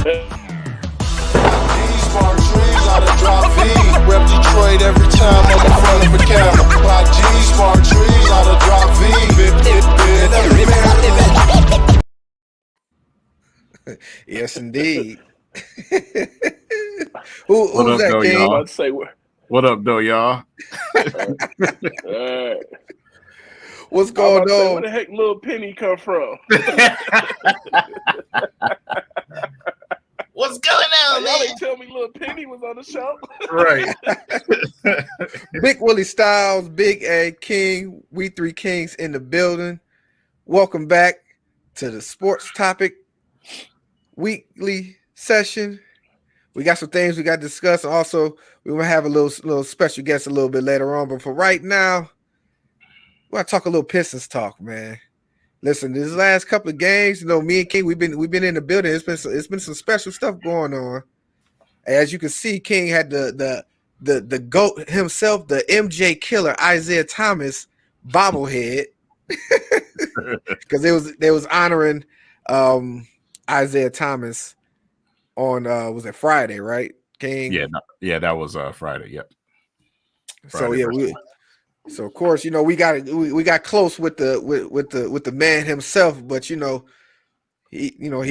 Smart trees out of drop V. Rep Detroit every time I'm in front of a camera. Pop G, smart trees out of drop V. Yes, indeed. Who's What up, that, though, King? y'all? Let's say what? What up, though, y'all? What's going on? Where the heck Lil Penny come from? What's going on, Y'all ain't tell me Lil Penny was on the show. Right. Big Willie Styles, Big A King, W3Kingz in the building. Welcome back to the Sports Topic weekly session. We got some things we got to discuss. Also, we will have a little special guest a little bit later on. But for right now, we're gonna talk a little Pistons talk, man. Listen, this last couple of games, me and King, we've been in the building. It's been some special stuff going on. As you can see, King had the GOAT himself, the MJ killer, Isaiah Thomas bobblehead, because they was honoring Isaiah Thomas on was it Friday, right, King? Yeah, that was Friday. Yep. Friday, so of course, we got close with the man himself, but he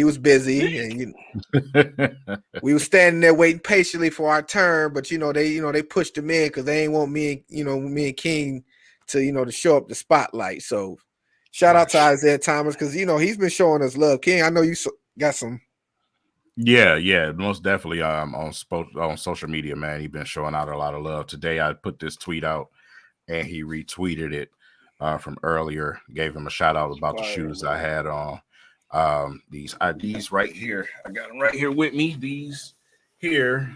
was busy, and we were standing there waiting patiently for our turn, but they pushed him in because they ain't want me and King to show up the spotlight. So shout out to Isaiah Thomas because he's been showing us love. King, I know you got some. Yeah, most definitely. On social media, man, he's been showing out a lot of love. Today, I put this tweet out, and he retweeted it from earlier. Gave him a shout out about the shoes I had on. These right here, I got them right here with me. These here,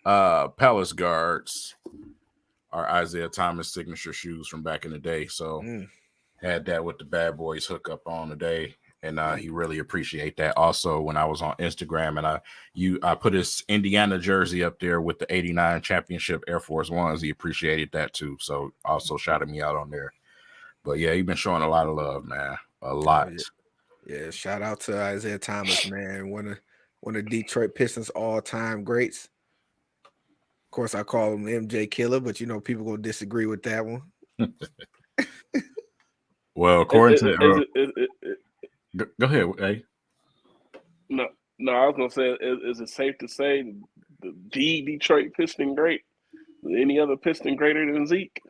Palace Guards, are Isaiah Thomas signature shoes from back in the day. So had that with the Bad Boys hookup on today. And he really appreciate that. Also, when I was on Instagram and I put his Indiana jersey up there with the '89 championship Air Force Ones, he appreciated that too. So also shouted me out on there. But yeah, he's been showing a lot of love, man. A lot. Yeah, shout out to Isaiah Thomas, man. One of Detroit Pistons all-time greats. Of course, I call him MJ Killer, but people gonna disagree with that one. Well, according to go ahead, hey. No, I was gonna say, is it safe to say the Detroit Piston great? Is any other Piston greater than Zeke?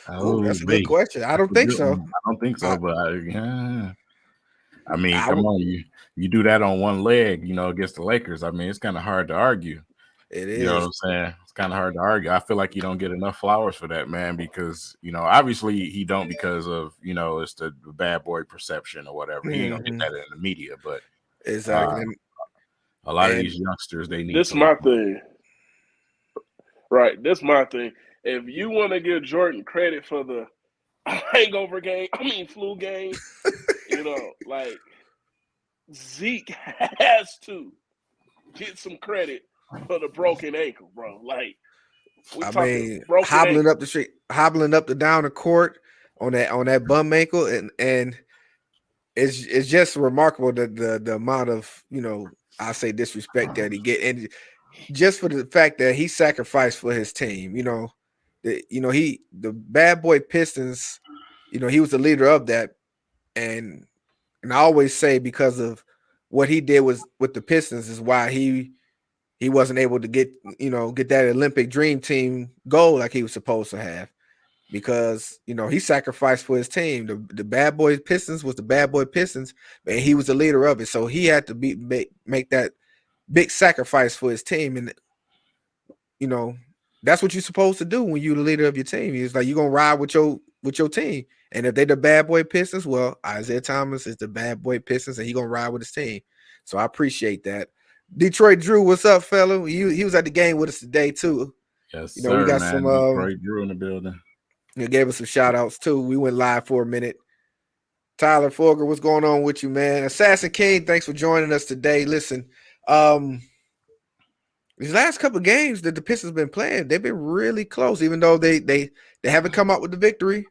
Oh, that's a good question. I don't think so. I don't think so, but I mean, come on, you do that on one leg, against the Lakers. I mean, it's kind of hard to argue. It is. You know what I'm saying? It's kind of hard to argue. I feel like you don't get enough flowers for that, man, because, obviously he don't because of, it's the bad boy perception or whatever. He don't get that in the media, but exactly. A lot of these youngsters, they need this my thing. Right. This my thing. If you want to give Jordan credit for the flu game, like Zeke has to get some credit for the broken ankle, bro. Like, hobbling up the street, hobbling up the down the court on that bum ankle, and it's just remarkable the amount of I say disrespect that he get, and just for the fact that he sacrificed for his team. The Bad Boy Pistons, he was the leader of that, and I always say because of what he did with the Pistons is why he wasn't able to get that Olympic dream team goal like he was supposed to have, because he sacrificed for his team. The Bad Boy Pistons was the Bad Boy Pistons, and he was the leader of it, so he had to make that big sacrifice for his team. And that's what you're supposed to do when you're the leader of your team. It's like you're gonna ride with your team, and if they're the Bad Boy Pistons, well, Isaiah Thomas is the Bad Boy Pistons, and he's gonna ride with his team. So I appreciate that. Detroit Drew, what's up, fella? He was at the game with us today too. Yes, sir, we got man. some Detroit Drew in the building. He gave us some shout outs too. We went live for a minute. Tyler Fogger, what's going on with you, man? Assassin King, thanks for joining us today. Listen, these last couple of games that the Pistons been playing, they've been really close, even though they haven't come out with the victory,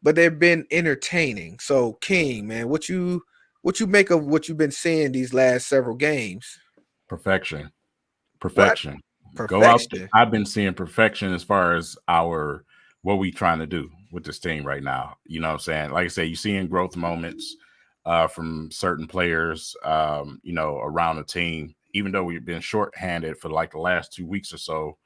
but they've been entertaining. So, King, man, what you make of what you've been seeing these last several games? Perfection. What? Go out. Perfection. I've been seeing perfection as far as what we trying to do with this team right now. You know what I'm saying? Like I said, you're seeing growth moments from certain players, around the team, even though we've been shorthanded for like the last 2 weeks or so.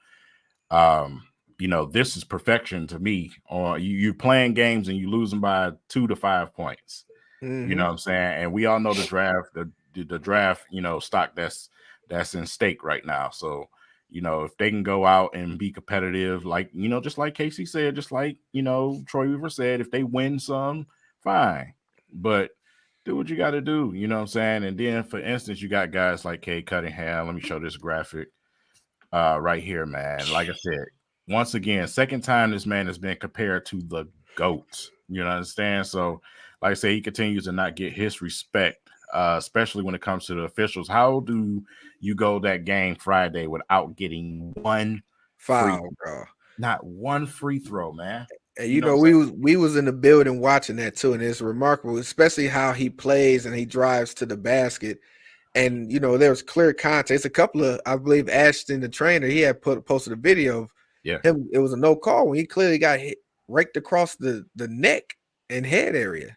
This is perfection to me. Or you're playing games and you losing by 2 to 5 points. Mhm. You know what I'm saying? And we all know the draft, the draft, stock that's in stake right now. So, if they can go out and be competitive, like, just like Casey said, just like, Troy Weaver said, if they win some, fine. But do what you got to do, you know what I'm saying? And then, for instance, you got guys like Cade Cunningham. Let me show this graphic right here, man. Like I said, once again, second time this man has been compared to the GOAT. You understand? So, like I say, he continues to not get his respect, especially when it comes to the officials. How do you go that game Friday without getting one Foul, bro? Not one free throw, man. And we was in the building watching that too, and it's remarkable, especially how he plays and he drives to the basket. And there was clear context. A couple of, I believe, Ashton, the trainer, he had posted a video of him. It was a no call when he clearly got hit, raked across the neck and head area.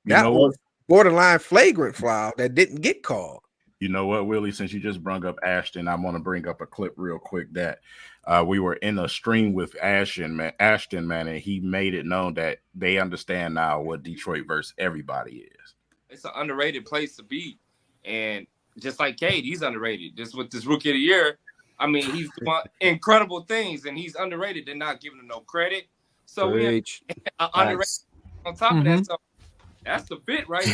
That was borderline flagrant foul that didn't get called. You know what, Willie? Since you just brought up Ashton, I want to bring up a clip real quick that we were in a stream with Ashton, man, and he made it known that they understand now what Detroit versus everybody is. It's an underrated place to be. And just like Cade, he's underrated. Just with this rookie of the year, I mean, he's doing incredible things, and he's underrated. They're not giving him no credit. So we underrated on top of that. So that's the fit right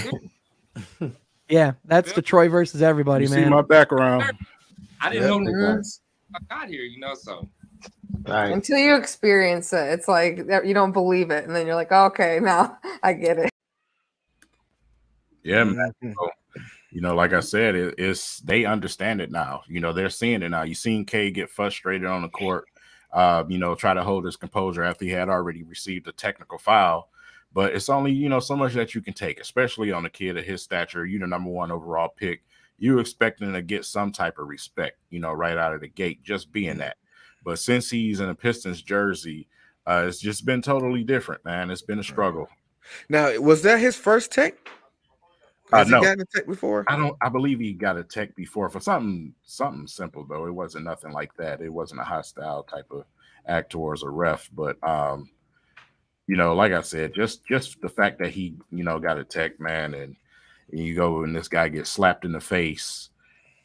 there. Yeah, that's Detroit versus everybody, man. See my background. I didn't know I got here, so. Right. Until you experience it, it's like you don't believe it, and then you're like, okay, now I get it. Yeah, man. So, like I said, it's they understand it now. They're seeing it now. You seen K get frustrated on the court, try to hold his composure after he had already received a technical foul. But it's only, so much that you can take, especially on a kid of his stature. You're the number 1 overall pick. You're expecting to get some type of respect, right out of the gate, just being that. But since he's in a Pistons jersey, it's just been totally different, man. It's been a struggle. Now, was that his first tech? Has he gotten a tech before? I believe he got a tech before for something simple, though. It wasn't nothing like that. It wasn't a hostile type of act towards a ref. But like I said, just the fact that he, got a tech, man, and you go and this guy gets slapped in the face,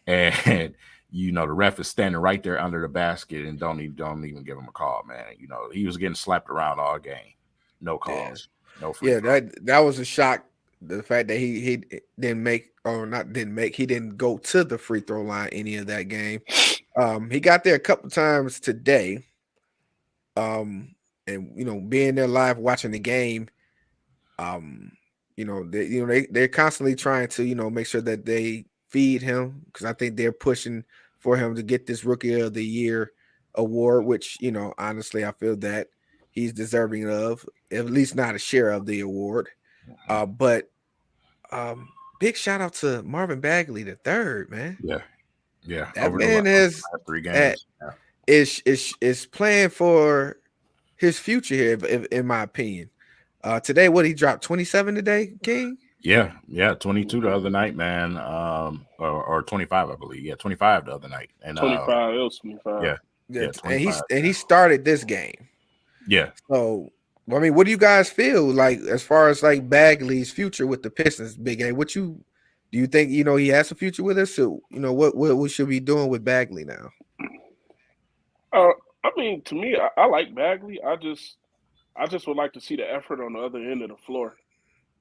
and the ref is standing right there under the basket and don't even give him a call, man. He was getting slapped around all game, no calls, no free throw. That was a shock. The fact that he he didn't go to the free throw line any of that game. He got there a couple times today. And being there live watching the game, they're constantly trying to make sure that they feed him, because I think they're pushing for him to get this Rookie of the Year award, which honestly I feel that he's deserving of, at least not a share of the award. But big shout out to Marvin Bagley III, man. Yeah. That man has 3 games. Is playing for his future here, in my opinion. Today, what he dropped 27 today, King? Yeah, 22 the other night, man. Or 25, I believe. Yeah, 25 the other night. And 25, it was 25. Yeah. And he started this game. Yeah. So, I mean, what do you guys feel like as far as like Bagley's future with the Pistons, Big A? Do you think he has a future with us? So, what we should be doing with Bagley now? I mean, to me, I like Bagley. I just would like to see the effort on the other end of the floor.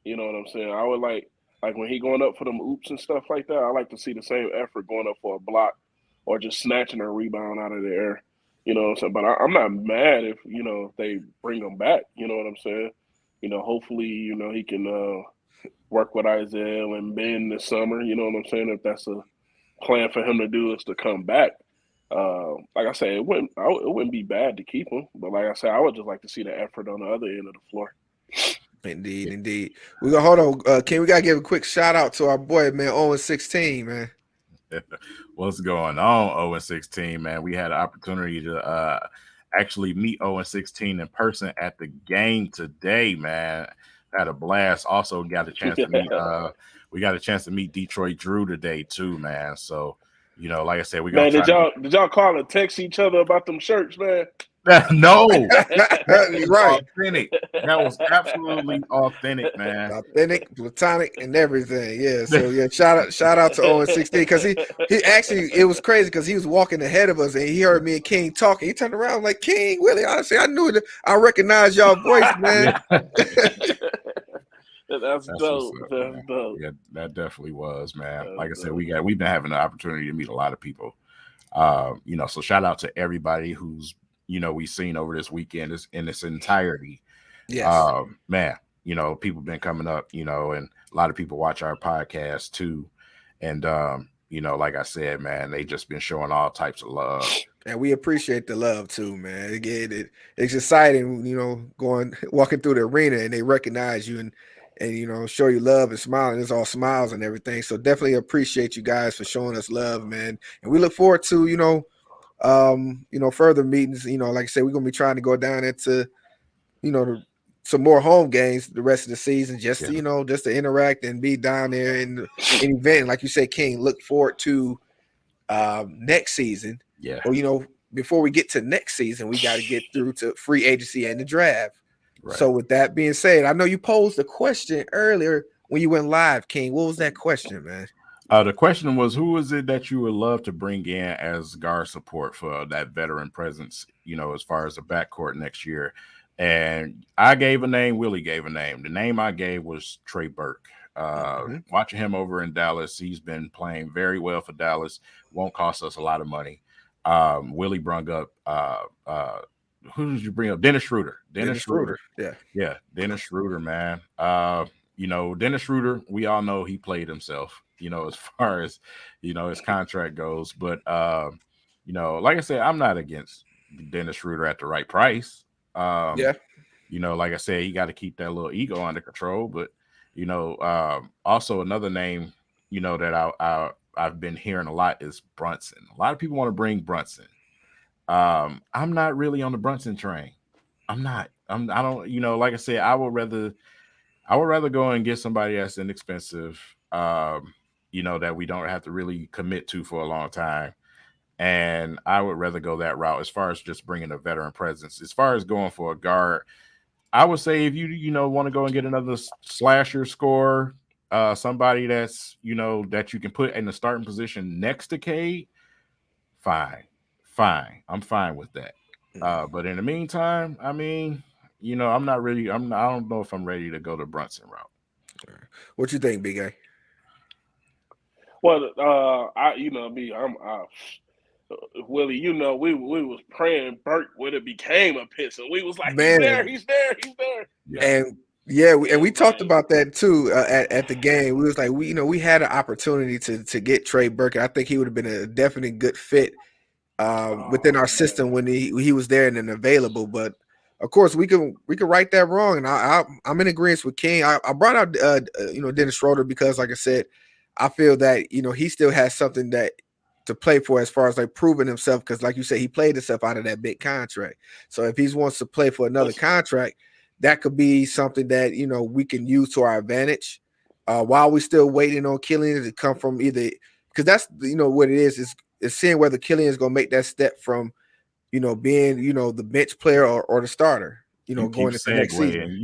You know what I'm saying? I would like when he going up for them oops and stuff like that, I like to see the same effort going up for a block or just snatching a rebound out of the air. You know what I'm saying? But I'm not mad if, they bring him back. You know what I'm saying? Hopefully, he can work with Isaiah and Ben this summer. You know what I'm saying? If that's a plan for him to do, is to come back. Like I said, it wouldn't be bad to keep him. But like I said, I would just like to see the effort on the other end of the floor. Indeed. We gonna hold on. Ken, we gotta give a quick shout out to our boy, man, 0-16, man. What's going on, 0-16, man? We had an opportunity to actually meet 0-16 in person at the game today, man. Had a blast. Also got a chance to meet we got a chance to meet Detroit Drew today too, man. So, you know, like I said, we're gonna Man, did y'all call and text each other about them shirts, man? No, that Right. authentic. That was absolutely authentic, man. Authentic, platonic, and everything. Yeah. So yeah, shout out to 0-16 because he actually, it was crazy because he was walking ahead of us and he heard me and King talking. He turned around like, King, Willie, honestly, I knew it. I recognized y'all voice, man. That's dope. Up, That's dope. Yeah, that definitely was, man. That's Like I said, dope. we've been having the opportunity to meet a lot of people. You know, so shout out to everybody who's, you know, we've seen over this weekend in its entirety. Yes. Man, you know, people been coming up, you know, and a lot of people watch our podcast too. And you know, like I said, man, they just been showing all types of love. And we appreciate the love too, man. Again, it's exciting, you know, walking through the arena and they recognize you and you know, show you love and smile, and it's all smiles and everything. So definitely appreciate you guys for showing us love, man. And we look forward to, you know, further meetings. You know, like I said, we're gonna be trying to go down into, you know, some more home games the rest of the season, just to, you know, just to interact and be down there in an event. Like you said, King, look forward to next season. Yeah. Or, you know, before we get to next season, we got to get through to free agency and the draft. Right. So with that being said, I know you posed a question earlier when you went live, King. What was that question, man? The question was, who is it that you would love to bring in as guard support for that veteran presence, you know, as far as the backcourt next year? And I gave a name, Willie gave a name. The name I gave was Trey Burke. Watching him over in Dallas, he's been playing very well for Dallas. Won't cost us a lot of money. Willie brung up who did you bring up? Dennis Schroeder. Dennis Schroeder. Yeah. Dennis Schroeder, man. You know, Dennis Schroeder, we all know he played himself, you know, as far as, you know, his contract goes. But, you know, like I said, I'm not against Dennis Schroeder at the right price. You know, like I said, he got to keep that little ego under control. But, you know, also another name, you know, that I've been hearing a lot is Brunson. A lot of people want to bring Brunson. I'm not really on the Brunson train. I don't, you know, like I said, I would rather go and get somebody that's inexpensive, you know, that we don't have to really commit to for a long time. And I would rather go that route as far as just bringing a veteran presence. As far as going for a guard, I would say if you know, want to go and get another slasher scorer, somebody that's, you know, that you can put in the starting position next to Cade, fine. I'm fine with that. But in the meantime, I mean, you know, I don't know if I'm ready to go the Brunson route. What you think, Big A? Well, you know me, I'm Willie, you know, we was praying Burke would have became a Piston. We was like, man, he's there. And we talked about that too at the game. We was like, we had an opportunity to get Trey Burke. I think he would have been a definite good fit within our system when he was there and then available. But of course, we could right that wrong. And I'm in agreement with King. I brought out Dennis Schroeder because, like I said, I feel that, you know, he still has something that to play for as far as like proving himself, because like you said, he played himself out of that big contract. So if he wants to play for another contract, that could be something that, you know, we can use to our advantage while we're still waiting on Killian to come from either, because that's, you know, what it is seeing whether Killian is going to make that step from, you know, being, you know, the bench player or the starter, you know, going into next season.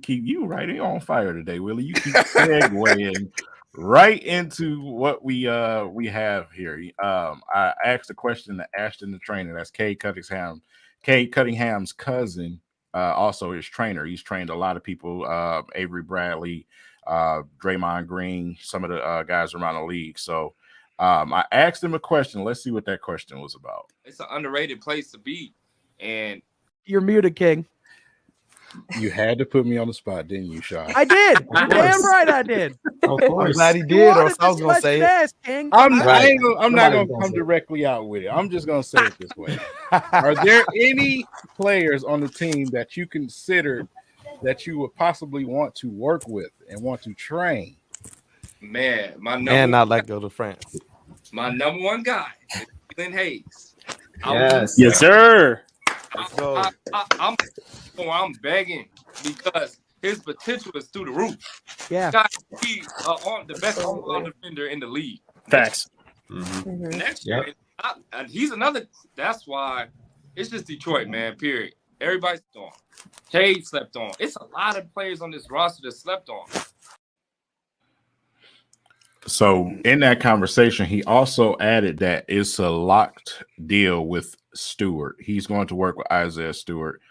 You right on fire today, Willie. You keep segueing right into what we have here. I asked a question to Ashton, the trainer. That's Cade Cunningham's cousin, also his trainer. He's trained a lot of people, Avery Bradley, Draymond Green, some of the guys around the league. So I asked him a question. Let's see what that question was about. It's an underrated place to be. And you're muted, King. You had to put me on the spot, didn't you, Shawn? I did. You're damn right I did. Of course. I'm glad he did, or I was going to say it. King. I'm not going to come directly out with it. I'm just going to say it this way. Are there any players on the team that you considered that you would possibly want to work with and want to train? Man, and not let go to France. my number one guy, Glenn Hayes. Yes, sir. I'm begging because his potential is through the roof. Yeah. Guy, he on the best on defender in the league. Facts. Next year, and he's another. That's why it's just Detroit, man. Period. Everybody's on. Cade slept on. It's a lot of players on this roster that slept on. So in that conversation, he also added that it's a locked deal with Stewart. He's going to work with Isaiah Stewart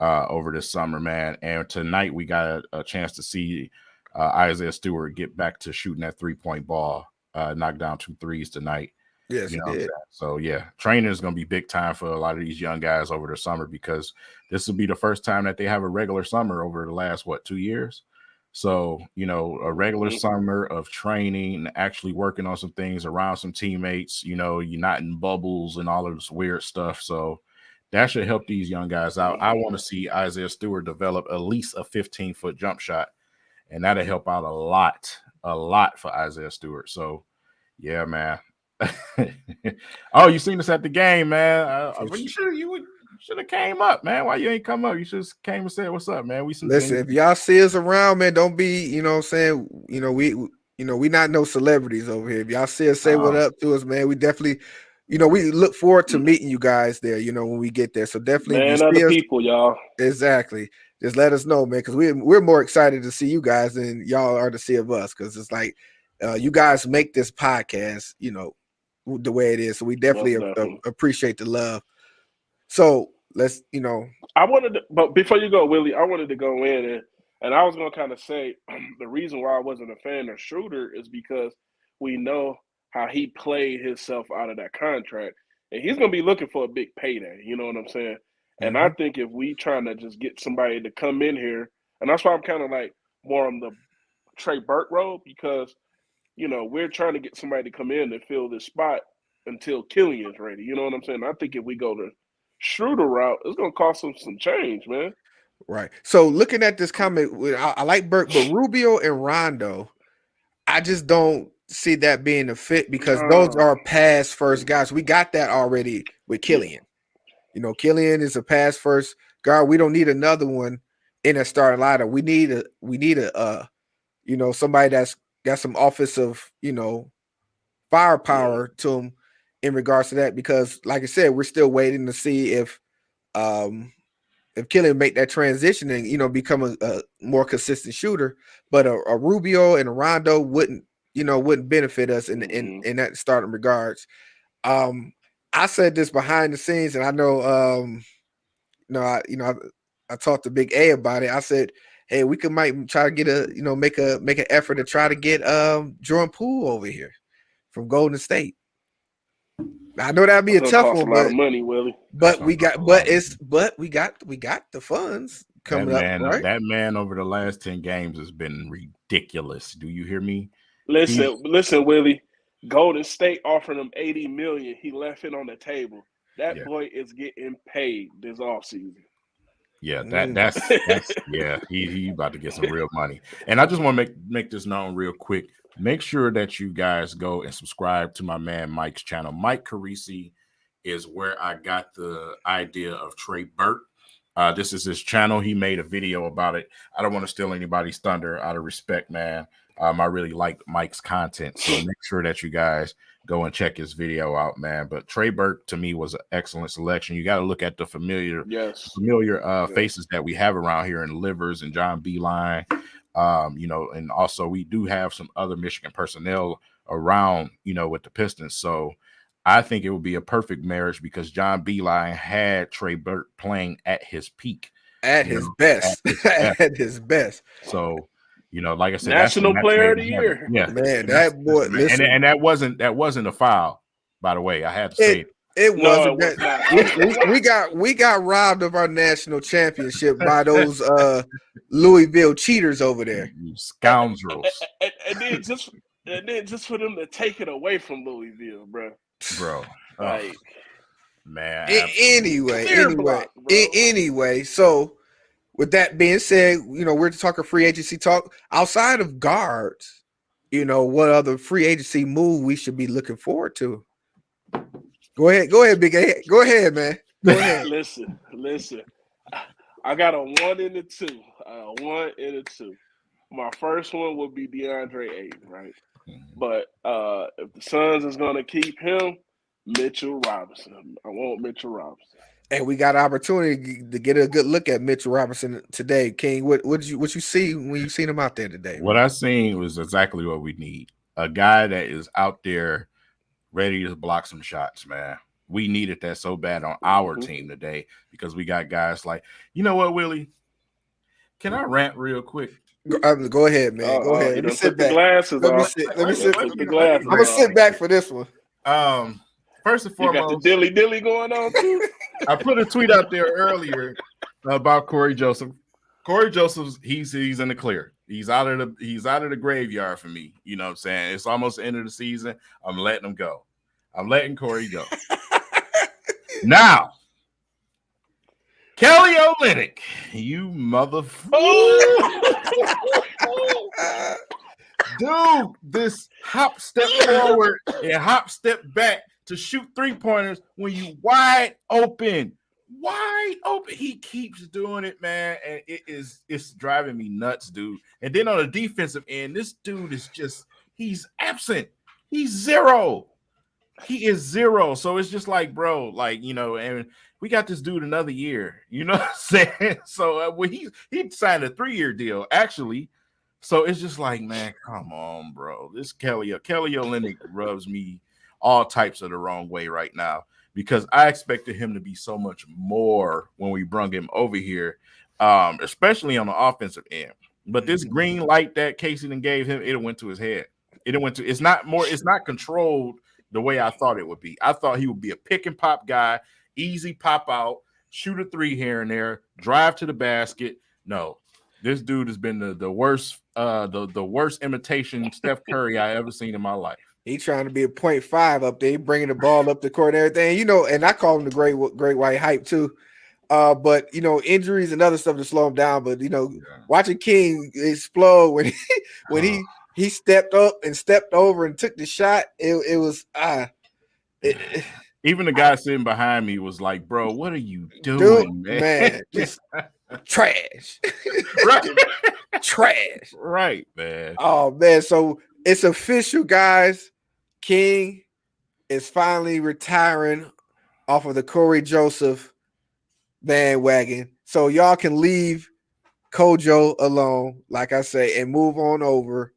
over this summer, man. And tonight we got a chance to see Isaiah Stewart get back to shooting that 3-point ball, knock down 2 threes tonight. Yes, you know he did. So yeah, training is going to be big time for a lot of these young guys over the summer because this will be the first time that they have a regular summer over the last 2 years. So, a regular summer of training, actually working on some things around some teammates, you're not in bubbles and all of this weird stuff. So that should help these young guys out. I want to see Isaiah Stewart develop at least a 15-foot jump shot, and that'll help out a lot for Isaiah Stewart. So, yeah, man. Oh, you seen us at the game, man. You should have came up, man. Why you ain't come up? You should have came and said, "What's up, man?" Listen, if y'all see us around, man, don't be, saying, we not no celebrities over here. If y'all see us, say what up to us, man. We definitely, we look forward to meeting you guys there, when we get there. So definitely, man, other people, y'all. Exactly. Just let us know, man, because we're more excited to see you guys than y'all are to see of us, because it's like you guys make this podcast, the way it is. So we definitely appreciate the love. So let's, but before you go, Willie, I wanted to go in and I was going to kind of say the reason why I wasn't a fan of Schroeder is because we know how he played himself out of that contract, and he's going to be looking for a big payday. You know what I'm saying? And I think if we trying to just get somebody to come in here, and that's why I'm kind of like more on the Trey Burke road, because, we're trying to get somebody to come in and fill this spot until Killian's ready. You know what I'm saying? I think if we go to Schroeder route, it's going to cost them some change, man. Right. So looking at this comment, I like Burke, but Rubio and Rondo, I just don't see that being a fit because those are pass first guys. We got that already with Killian. Killian is a pass first guard. We don't need another one in a starting lineup. We need a somebody that's got some offensive, firepower to him in regards to that, because like I said, we're still waiting to see if Killian make that transition and become a more consistent shooter. But a Rubio and a Rondo wouldn't benefit us in that starting regards. I said this behind the scenes, and I know I talked to Big A about it. I said, hey, we might try to get make an effort to try to get Jordan Poole over here from Golden State. I know that'd be a tough one, but money, Willie. But we got the funds coming up, right? That man over the last 10 games has been ridiculous. Do you hear me? Listen, Willie. Golden State offering him $80 million. He left it on the table. That boy is getting paid this offseason. Yeah, that's he about to get some real money. And I just want to make this known real quick. Make sure that you guys go and subscribe to my man Mike's channel. Mike Carisi is where I got the idea of Trey Burke. This is his channel. He made a video about it. I don't want to steal anybody's thunder out of respect, man. I really like Mike's content, so make sure that you guys go and check his video out, man. But Trey Burke, to me, was an excellent selection. You got to look at the familiar faces that we have around here in Livers and John Beeline. And also we do have some other Michigan personnel around, with the Pistons. So I think it would be a perfect marriage because John Beeline had Trey Burke playing at his peak. At his best. At his best. So, like I said, National Player of the Year. Yeah, man, that boy. Listen. And that wasn't a foul, by the way. I had to say it wasn't. We got robbed of our national championship by those Louisville cheaters over there. You scoundrels. And then just for them to take it away from Louisville, bro. Like, man. Anyway. So, with that being said, we're talking free agency talk. Outside of guards, what other free agency move we should be looking forward to. Go ahead, Big A. Go ahead, man. Go ahead. Listen. I got a 1 and a 2. 1 and a 2. My first one would be DeAndre Ayton, right? But if the Suns is gonna keep him, Mitchell Robinson. I want Mitchell Robinson. And we got an opportunity to get a good look at Mitchell Robinson today. King, what you see when you seen him out there today? What I seen was exactly what we need. A guy that is out there ready to block some shots, man. We needed that so bad on our team today because we got guys like, you know what, Willie? Can I rant real quick? Go ahead, man. Go ahead. Let me sit back. Let me sit. I'm gonna sit back for this one. First and foremost, you got the dilly going on too. I put a tweet out there earlier about Corey Joseph. Corey Joseph, he's in the clear. He's out of the graveyard for me. You know what I'm saying? It's almost the end of the season. I'm letting him go. I'm letting Corey go. Now, Kelly Olynyk, you motherfucker. Dude, this hop step forward and hop step back to shoot 3-pointers when you wide open. He keeps doing it, man, and it's driving me nuts, dude. And then on the defensive end, this dude is he's absent. He's zero. He is zero. So it's just like, bro, and we got this dude another year. You know what I'm saying? So he signed a 3-year deal, actually. So it's just like, man, come on, bro. This Kelly Olynyk rubs me all types of the wrong way right now because I expected him to be so much more when we brung him over here, especially on the offensive end. But this green light that Casey then gave him, it went to his head. It's not controlled the way I thought it would be. I thought he would be a pick and pop guy, easy pop out, shoot a 3 here and there, drive to the basket. No, this dude has been the worst, the worst imitation Steph Curry I ever seen in my life. He trying to be a 0.5 up there. He bringing the ball up the court and everything, and I call him the great white hype too. But injuries and other stuff to slow him down. But watching King explode when he stepped up and stepped over and took the shot, it was even the guy sitting behind me was like, bro, what are you doing, man? Just trash. Right. Trash. Right, man. Oh man, so it's official, guys. King is finally retiring off of the Corey Joseph bandwagon. So y'all can leave Kojo alone, like I say, and move on over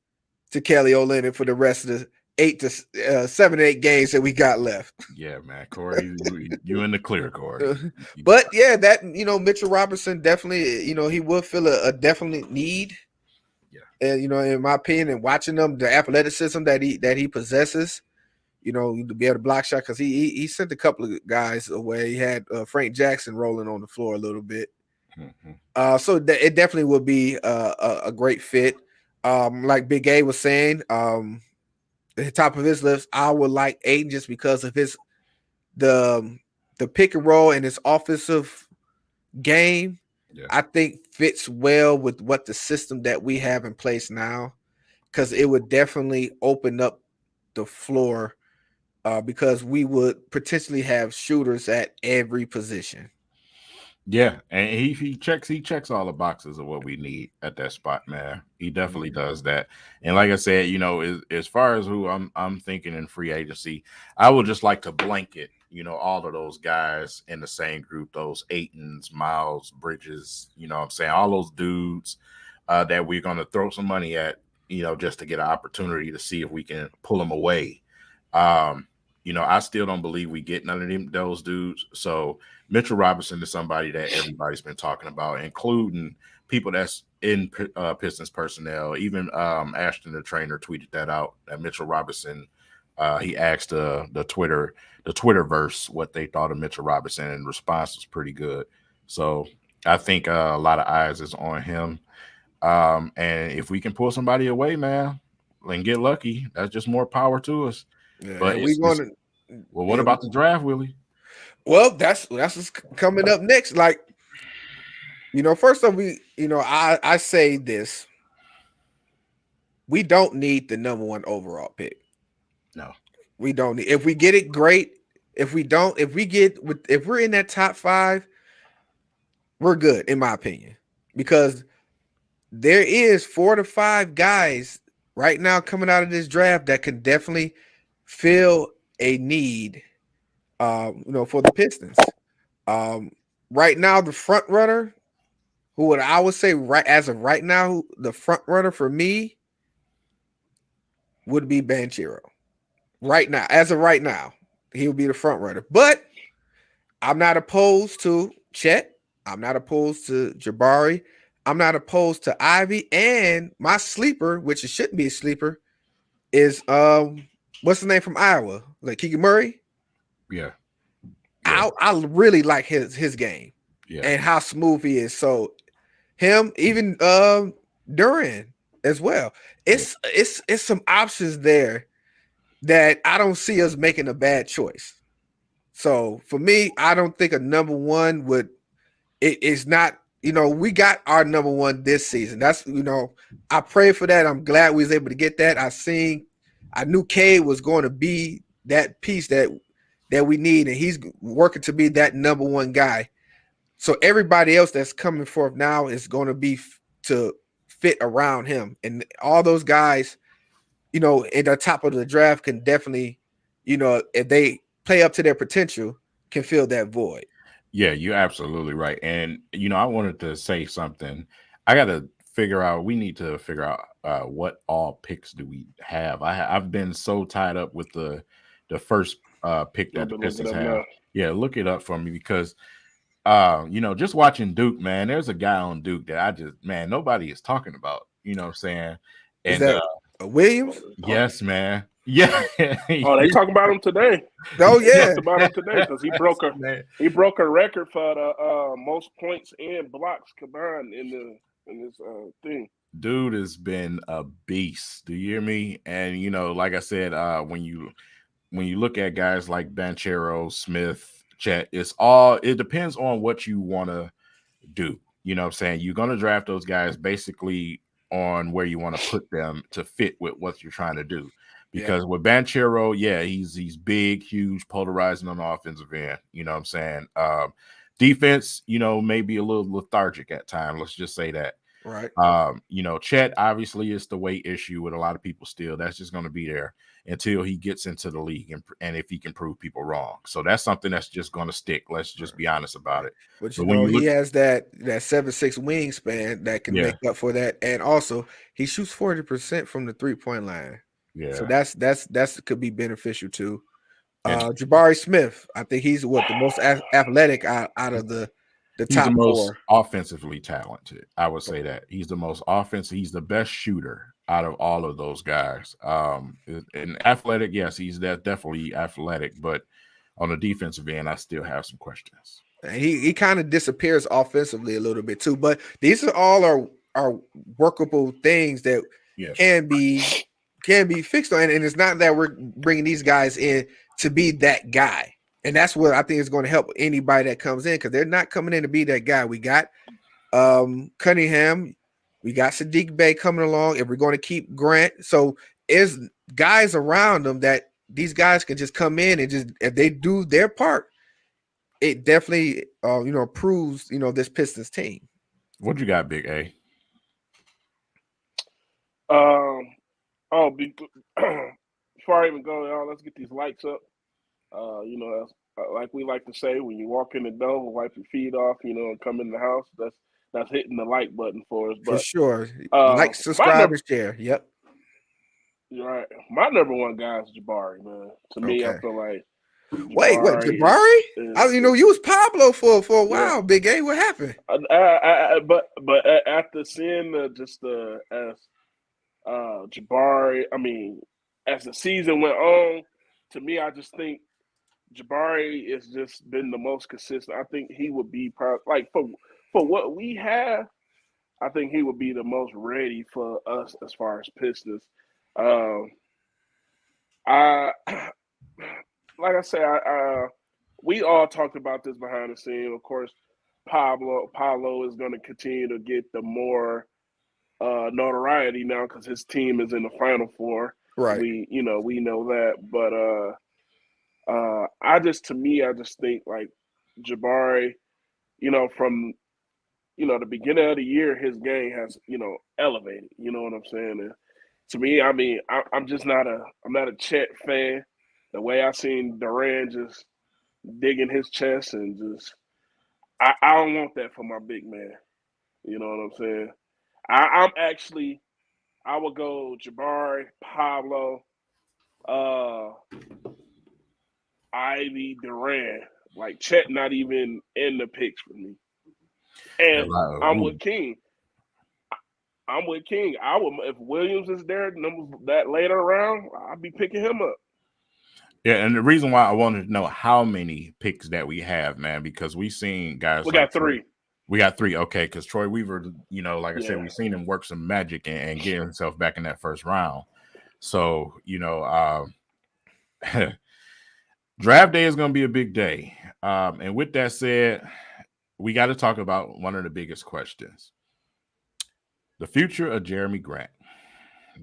to Kelly Olynyk for the rest of the 7 to 8 games that we got left. Yeah, man. Corey, you in the clear, Corey. But yeah, that Mitchell Robinson definitely, he will feel a definite need. Yeah. And in my opinion, and watching him, the athleticism that he possesses, to be able to block shot, because he sent a couple of guys away. He had Frank Jackson rolling on the floor a little bit. Mm-hmm. So it definitely will be a great fit. Like Big A was saying, at the top of his list, I would like Ayton just because of the pick and roll and his offensive game. Yeah. I think fits well with what the system that we have in place now, because it would definitely open up the floor because we would potentially have shooters at every position. Yeah, and he checks all the boxes of what we need at that spot, man. He definitely does that. And like I said, as far as who I'm thinking in free agency, I would just like to blanket, all of those guys in the same group, those Aytons, Miles, Bridges, what I'm saying, all those dudes that we're going to throw some money at, just to get an opportunity to see if we can pull them away. I still don't believe we get none of those dudes. So Mitchell Robinson is somebody that everybody's been talking about, including people that's in Pistons personnel. Even Ashton, the trainer, tweeted that out. That Mitchell Robinson, he asked the Twitterverse what they thought of Mitchell Robinson, and the response was pretty good. So I think a lot of eyes is on him. And if we can pull somebody away, man, and get lucky, that's just more power to us. Yeah, but what about the draft, Willie? Well, that's what's coming up next. Like, first off, I say this. we don't need the number 1 overall pick. No, we don't need. If we get it, great. If we don't, if we're in that top 5, we're good, in my opinion, because there is 4 to 5 guys right now coming out of this draft that can definitely fill a need, for the Pistons. Right now, the front runner, I would say right as of right now, the front runner for me would be Banchero. Right now, as of right now, he would be the front runner. But I'm not opposed to Chet. I'm not opposed to Jabari. I'm not opposed to Ivy. And my sleeper, which it shouldn't be a sleeper, is what's the name from Iowa? Like Keegan Murray? Yeah. I really like his game and how smooth he is. So him, even Duran as well. It's some options there that I don't see us making a bad choice. So for me, I don't think a number 1 would. It is not. We got our number 1 this season. That's I pray for that. I'm glad we was able to get that. I knew Cade was going to be that piece that we need, and he's working to be that number 1 guy. So everybody else that's coming forth now is going to be to fit around him, and all those guys, at the top of the draft can definitely, if they play up to their potential, can fill that void. Yeah, you're absolutely right. And, I wanted to say something. We need to figure out what all picks do we have. I've been so tied up with the first pick that the Pistons have. Yeah, look it up for me because, just watching Duke, man, there's a guy on Duke that nobody is talking about, you know what I'm saying? And, is that Williams? Yes, man. Yeah. Oh, they talking about him today. Oh yeah, about him today because he broke a record for the most points and blocks combined in this thing. Dude has been a beast. Do you hear me? And like I said, when you look at guys like Banchero, Smith, Chet, it depends on what you want to do. You know what I'm saying? You're gonna draft those guys basically on where you want to put them to fit with what you're trying to do. Because with Banchero, he's big, huge, polarizing on the offensive end. You know what I'm saying? Defense, maybe a little lethargic at times. Let's just say that. Right. Chet obviously is the weight issue with a lot of people still. That's just going to be there until he gets into the league and if he can prove people wrong. So that's something that's just going to stick. Let's just be honest about it. But he has that 7'6" wingspan that can make up for that. And also he shoots 40% from the 3-point line. Yeah. So that's could be beneficial too. Jabari Smith, I think he's the most athletic out of the top the most 4. Offensively talented. I would say that he's the most offensive. He's the best shooter out of all of those guys. And athletic, yes, he's definitely athletic, but on the defensive end, I still have some questions. He kind of disappears offensively a little bit too, but these are all are workable things that can be fixed on, and it's not that we're bringing these guys in to be that guy. And that's what I think is going to help anybody that comes in, because they're not coming in to be that guy. We got Cunningham, we got Sadiq Bey coming along, and we're going to keep Grant. So there's guys around them that these guys can just come in and just, if they do their part, it definitely proves this Pistons team. What you got, Big A? Before I even go, y'all, let's get these lights up. Like we like to say, when you walk in the door, wipe your feet off, and come in the house. That's hitting the like button for us. But, for sure, like, subscribe, and share. Yep. You're right. My number 1 guy is Jabari, man. To me, I feel like. Jabari? You was Pablo for a while, Big A. What happened? But after seeing Jabari, as the season went on, to me, I just think Jabari has just been the most consistent. I think he would be probably, for what we have, I think he would be the most ready for us as far as Pistons. Like I said, we all talked about this behind the scene. Of course, Pablo is going to continue to get the more notoriety now because his team is in the Final Four. Right. We know that, but I just think like Jabari, from the beginning of the year, his game has elevated. You know what I'm saying? And to me, I mean, I'm not a Chet fan. The way I seen Durant just digging his chest and just, I don't want that for my big man. You know what I'm saying? I would go Jabari, Pablo, Ivy, Durant. Like Chet, not even in the picks for me. And I'm with King. I would, if Williams is there, that later round, I'd be picking him up. Yeah, and the reason why I wanted to know how many picks that we have, man, because we've seen guys. We got 3. We got 3. Okay, because Troy Weaver, like I said, we've seen him work some magic and get himself back in that first round. So, draft day is going to be a big day. And with that said, we got to talk about one of the biggest questions. The future of Jeremy Grant.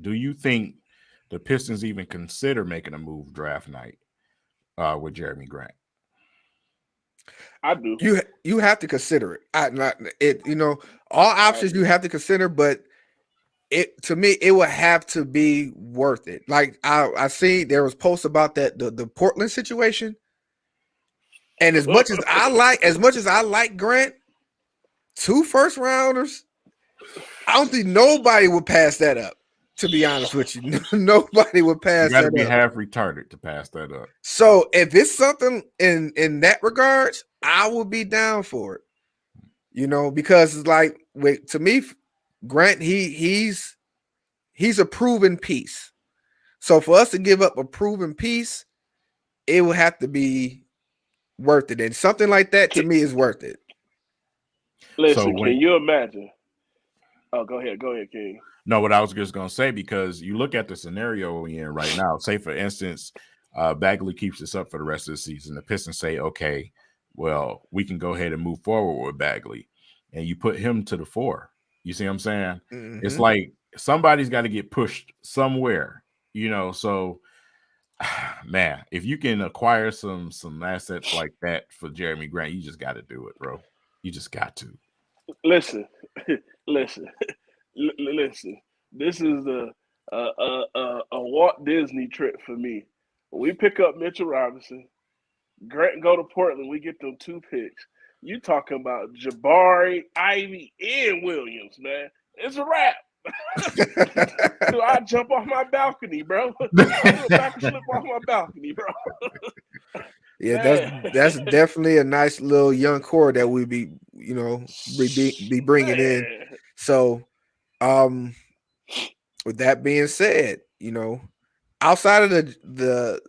Do you think the Pistons even consider making a move draft night with Jeremy Grant? I do. You have to consider it. All options you have to consider, but to me, it would have to be worth it. Like I see there was posts about that the Portland situation. And as much as I like Grant, 2 first rounders, I don't think nobody would pass that up. To be honest with you, nobody would pass that up. You got to be half retarded to pass that up. So if it's something in that regards, I will be down for it. Because it's like to me, Grant, he's a proven piece. So for us to give up a proven piece, it will have to be worth it. And something like that to me is worth it. Listen, can you imagine? Oh, go ahead, King. No, what I was just going to say, because you look at the scenario we're in right now, say, for instance, Bagley keeps this up for the rest of the season. The Pistons say, okay, well, we can go ahead and move forward with Bagley. And you put him to the 4. You see what I'm saying? Mm-hmm. It's like somebody's got to get pushed somewhere, So, man, if you can acquire some assets like that for Jeremy Grant, you just got to do it, bro. You just got to. Listen. Listen, this is a Walt Disney trip for me. When we pick up Mitchell Robinson, Grant and go to Portland, we get them 2 picks. You talking about Jabari, Ivy, and Williams, man. It's a wrap. So I jump off my balcony, bro. I do a back flip off my balcony, bro. Yeah, that's definitely a nice little young core that we be bringing in. So, with that being said, outside of the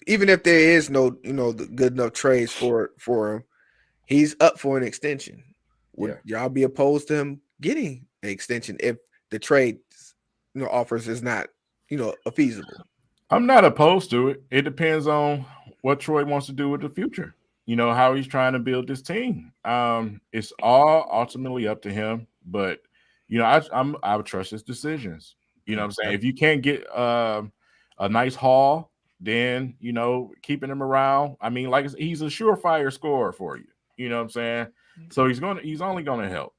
even if there is no the good enough trades for him, he's up for an extension. Would y'all be opposed to him getting an extension if the trade offers is not feasible? I'm not opposed to it. It depends on what Troy wants to do with the future. How he's trying to build this team. It's all ultimately up to him, but I would trust his decisions. You know what I'm saying? If you can't get a nice haul, then keeping him around. I mean, like he's a surefire scorer for you. You know what I'm saying? So he's only gonna help.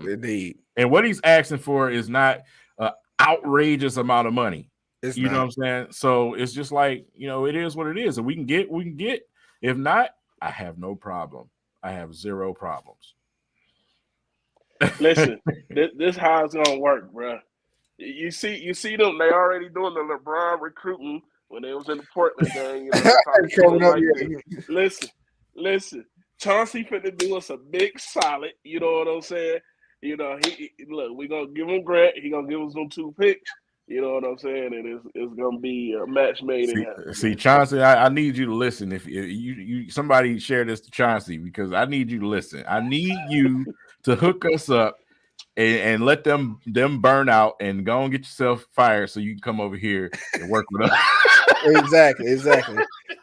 Indeed. And what he's asking for is not an outrageous amount of money. You know what I'm saying? So it's just like, it is what it is. And we can get. If not, I have no problem. I have 0 problems. Listen, this how it's gonna work, bro. You see them. They already doing the LeBron recruiting when they was in the Portland game. Listen. Chauncey finna do us a big solid. You know what I'm saying? Look, we gonna give him Grant. He gonna give us them 2 picks. You know what I'm saying? And it's gonna be a match made in heaven. See, Chauncey, I need you to listen. If you somebody share this to Chauncey, because I need you to listen. I need you to hook us up and let them burn out and go and get yourself fired so you can come over here and work with us.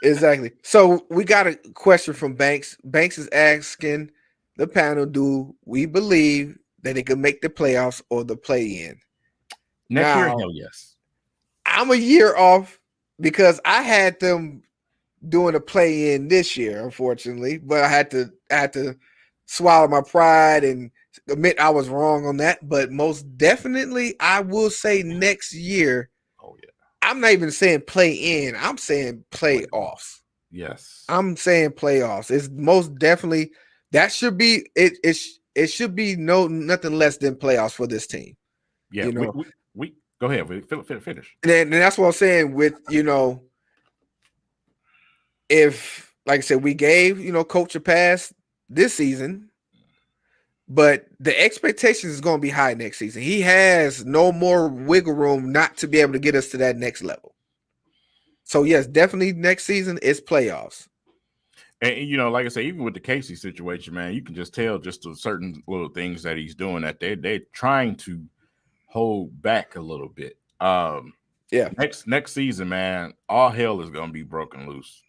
Exactly. So we got a question from Banks. Banks is asking the panel, do we believe that they could make the playoffs or the play-in. Next year, Now, hell yes. I'm a year off because I had them doing a play-in this year, unfortunately, but I had to swallow my pride and admit I was wrong on that. But most definitely, I will say next year. Oh yeah. I'm not even saying play-in. I'm saying playoffs. Yes. I'm saying playoffs. It's most definitely that should be it. It should be nothing less than playoffs for this team. Yeah, you know. We go ahead. Finish. And that's what I'm saying with, if, like I said, we gave, Coach a pass this season, but the expectations is going to be high next season. He has no more wiggle room not to be able to get us to that next level. So, yes, definitely next season is playoffs. And, like I say, even with the Casey situation, man, you can just tell just the certain little things that he's doing that they're trying to hold back a little bit. Yeah. Next season, man, all hell is going to be broken loose.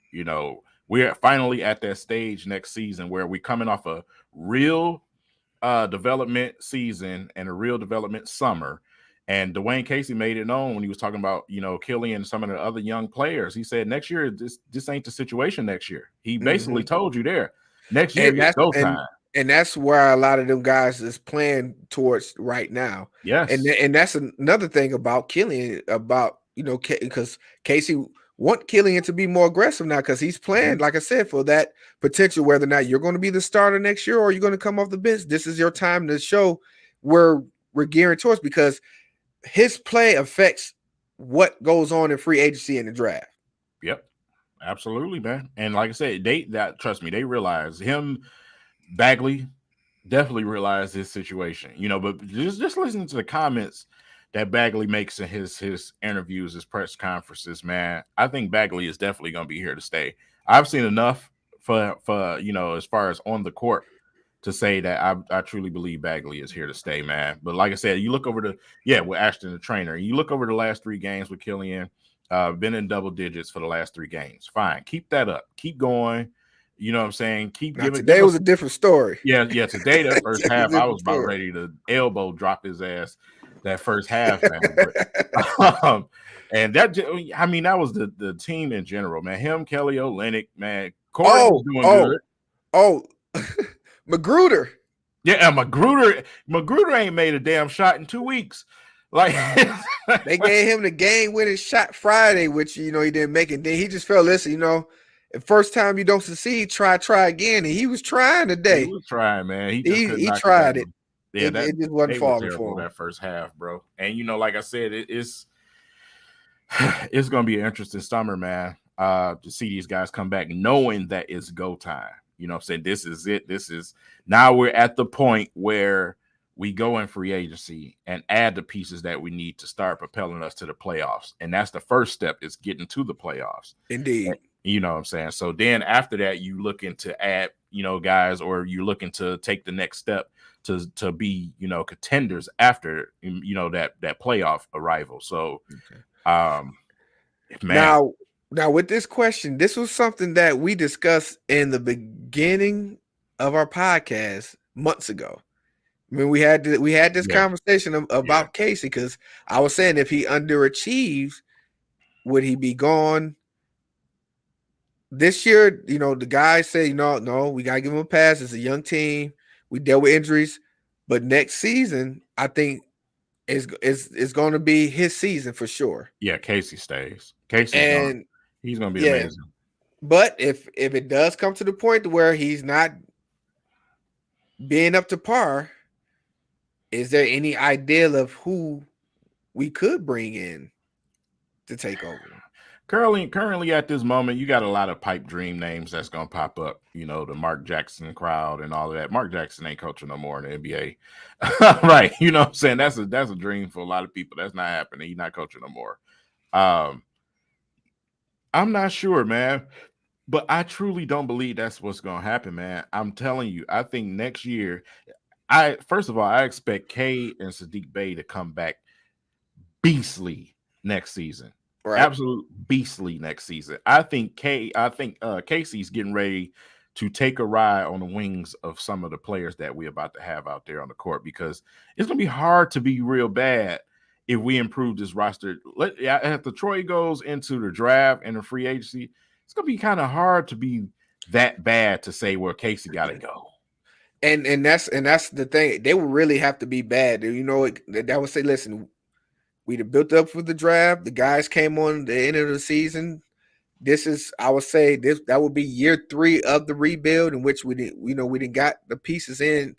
We're finally at that stage next season where we're coming off a real development season and a real development summer. And Dwayne Casey made it known when he was talking about, Killian and some of the other young players. He said next year, this ain't the situation next year. He basically told you there. Next year, it's go time. And that's where a lot of them guys is playing towards right now. Yes. And that's another thing about Killian, because Casey want Killian to be more aggressive now because he's playing, like I said, for that potential, whether or not you're going to be the starter next year or you're going to come off the bench. This is your time to show where we're gearing towards, because his play affects what goes on in free agency and the draft. Yep, absolutely, man. And like I said, trust me, they realize him, Bagley, definitely realized his situation. But just listening to the comments that Bagley makes in his interviews, his press conferences, man, I think Bagley is definitely going to be here to stay. I've seen enough for as far as on the court to say that I truly believe Bagley is here to stay, man. But like I said, you look over with Ashton, the trainer, you look over the last 3 games with Killian, been in double digits for the last 3 games. Fine. Keep that up. Keep going. You know what I'm saying? Today was a different story. Yeah. Today, that first half, I was about ready to elbow drop his ass that first half, man. And that was the team in general, man. Him, Kelly Olynyk, man. Corey was doing good. Magruder. Yeah, Magruder ain't made a damn shot in 2 weeks. Like they gave him the game-winning shot Friday, which he didn't make it. Then he just felt, listen, the first time you don't succeed, try again. And he was trying today. He was trying, man. He tried it. Yeah, it just wasn't falling for him that first half, bro. And like I said, it's gonna be an interesting summer, man. To see these guys come back knowing that it's go time. I'm saying? This is it. Now we're at the point where we go in free agency and add the pieces that we need to start propelling us to the playoffs. And that's the first step, is getting to the playoffs. Indeed. And, you know what I'm saying? So then after that, you looking to add, guys, or you're looking to take the next step to be, contenders after, that playoff arrival. So, man. Now, with this question, this was something that we discussed in the beginning of our podcast months ago. I mean, we had this conversation about Casey, because I was saying if he underachieves, would he be gone this year? The guys say, no, we gotta give him a pass. It's a young team. We dealt with injuries, but next season, I think is going to be his season for sure. Yeah, Casey stays. He's going to be amazing. But if it does come to the point where he's not being up to par, is there any idea of who we could bring in to take over? Currently at this moment, you got a lot of pipe dream names that's going to pop up. The Mark Jackson crowd and all of that. Mark Jackson ain't coaching no more in the NBA. Right. You know what I'm saying? That's a dream for a lot of people. That's not happening. He's not coaching no more. I'm not sure, man, but I truly don't believe that's what's going to happen, man. I'm telling you, I think next year, first of all, I expect K and Sadiq Bey to come back beastly next season. Right. Absolute beastly next season. I think Casey's getting ready to take a ride on the wings of some of the players that we're about to have out there on the court, because it's going to be hard to be real bad if we improve this roster. If Detroit goes into the draft and the free agency, it's going to be kind of hard to be that bad to say, well, Casey got to go. And that's the thing. They would really have to be bad. You know, that would say, listen, we'd built up for the draft. The guys came on the end of the season. I would say that would be year 3 of the rebuild, in which we didn't got the pieces in.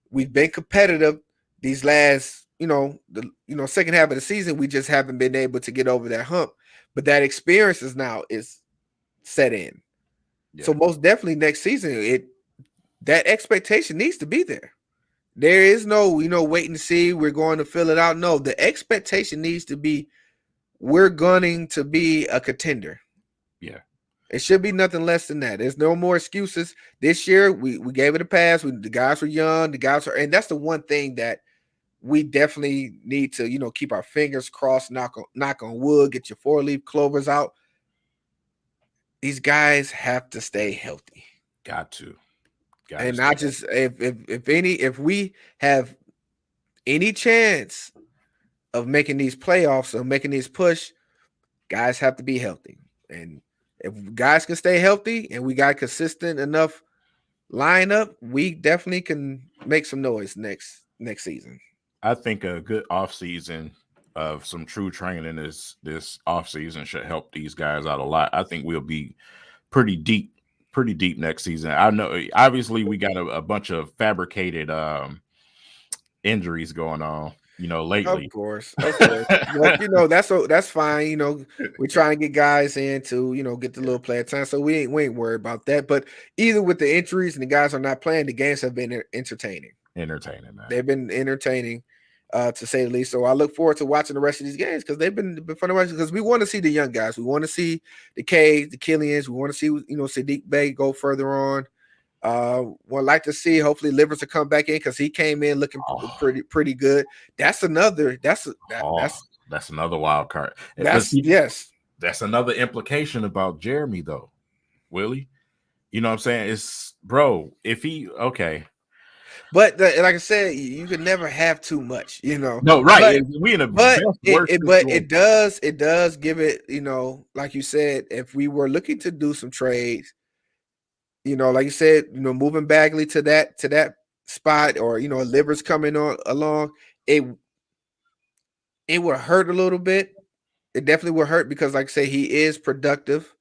We've been competitive these last, second half of the season. We just haven't been able to get over that hump. But that experience is set in. Yeah. So most definitely next season, that expectation needs to be there. There is no, waiting to see. We're going to fill it out. No, the expectation needs to be, we're going to be a contender. Yeah. It should be nothing less than that. There's no more excuses. This year, we gave it a pass. The guys were young. And that's the one thing that we definitely need to, keep our fingers crossed, knock on wood, get your 4-leaf clovers out. These guys have to stay healthy. Got to. And not just if we have any chance of making these playoffs or making these push, guys have to be healthy. And if guys can stay healthy and we got consistent enough lineup, we definitely can make some noise next season. I think a good offseason of some true training this offseason should help these guys out a lot. I think we'll be pretty deep next season. I know obviously we got a bunch of fabricated injuries going on, lately. Of course. But, that's fine. We're trying to get guys in to, get the little player time. So we ain't worried about that. But either with the injuries and the guys are not playing, the games have been entertaining. Entertaining, man. They've been entertaining, to say the least. So I look forward to watching the rest of these games because they've been fun to watch, because we want to see the young guys. We want to see the K's, the Killians. We want to see, Sadiq Bey go further on. Would like to see hopefully Livers to come back in because he came in looking pretty good. That's another wild card. That's another implication about Jeremy though, Willie. You know what I'm saying? It's if he But like I said, you can never have too much, No, right. It does give it, like you said, if we were looking to do some trades, like you said, moving Bagley to that spot, or Livers coming along, it would hurt a little bit. It definitely would hurt because, like I say, he is productive.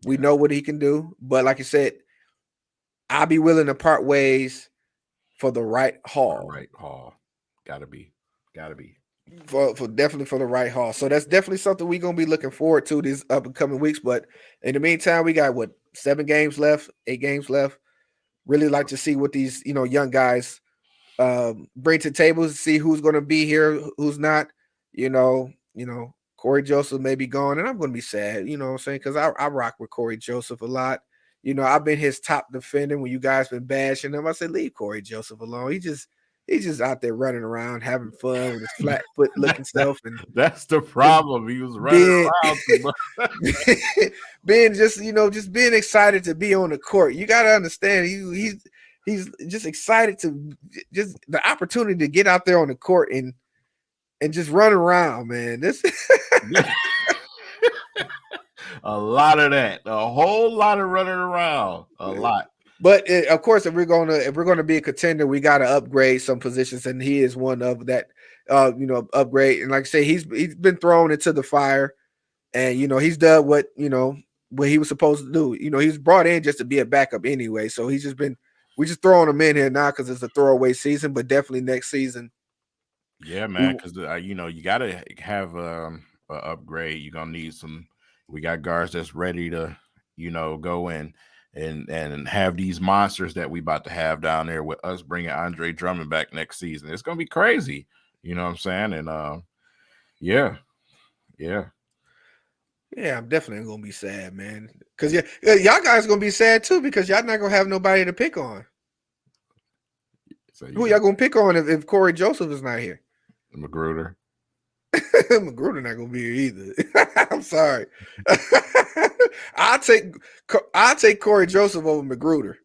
We know what he can do, but like I said, I'll be willing to part ways for the right haul. Gotta be. For definitely for the right haul. So that's definitely something we're gonna be looking forward to these up and coming weeks. But in the meantime, we got 8 games left. Really like to see what these young guys bring to the table, see who's gonna be here, who's not. Corey Joseph may be gone, and I'm gonna be sad, you know what I'm saying? Because I rock with Corey Joseph a lot. I've been his top defender when you guys been bashing him. I said, leave Corey Joseph alone. He's just out there running around, having fun with his flat foot looking self. And that's the problem. He was running around too much. being excited to be on the court. You got to understand, he's just excited to just the opportunity to get out there on the court and just run around, man. This a lot of that, a whole lot of running around, a lot. But of course, if we're gonna be a contender, we got to upgrade some positions, and he is one of that. Upgrade. And like I say, he's been thrown into the fire, and he's done what he was supposed to do. He's brought in just to be a backup anyway. So we're just throwing him in here now because it's a throwaway season, but definitely next season. Yeah, man, because you got to have an upgrade. You're gonna need some. We got guards that's ready to go in and have these monsters that we about to have down there with us bringing Andre Drummond back next season. It's gonna be crazy. You know what I'm saying? And yeah, I'm definitely gonna be sad, man. Because y'all guys gonna be sad too because y'all not gonna have nobody to pick on. So who y'all gonna pick on if Corey Joseph is not here? Magruder. Magruder not gonna be here either. I'm sorry. I'll take Corey Joseph over Magruder.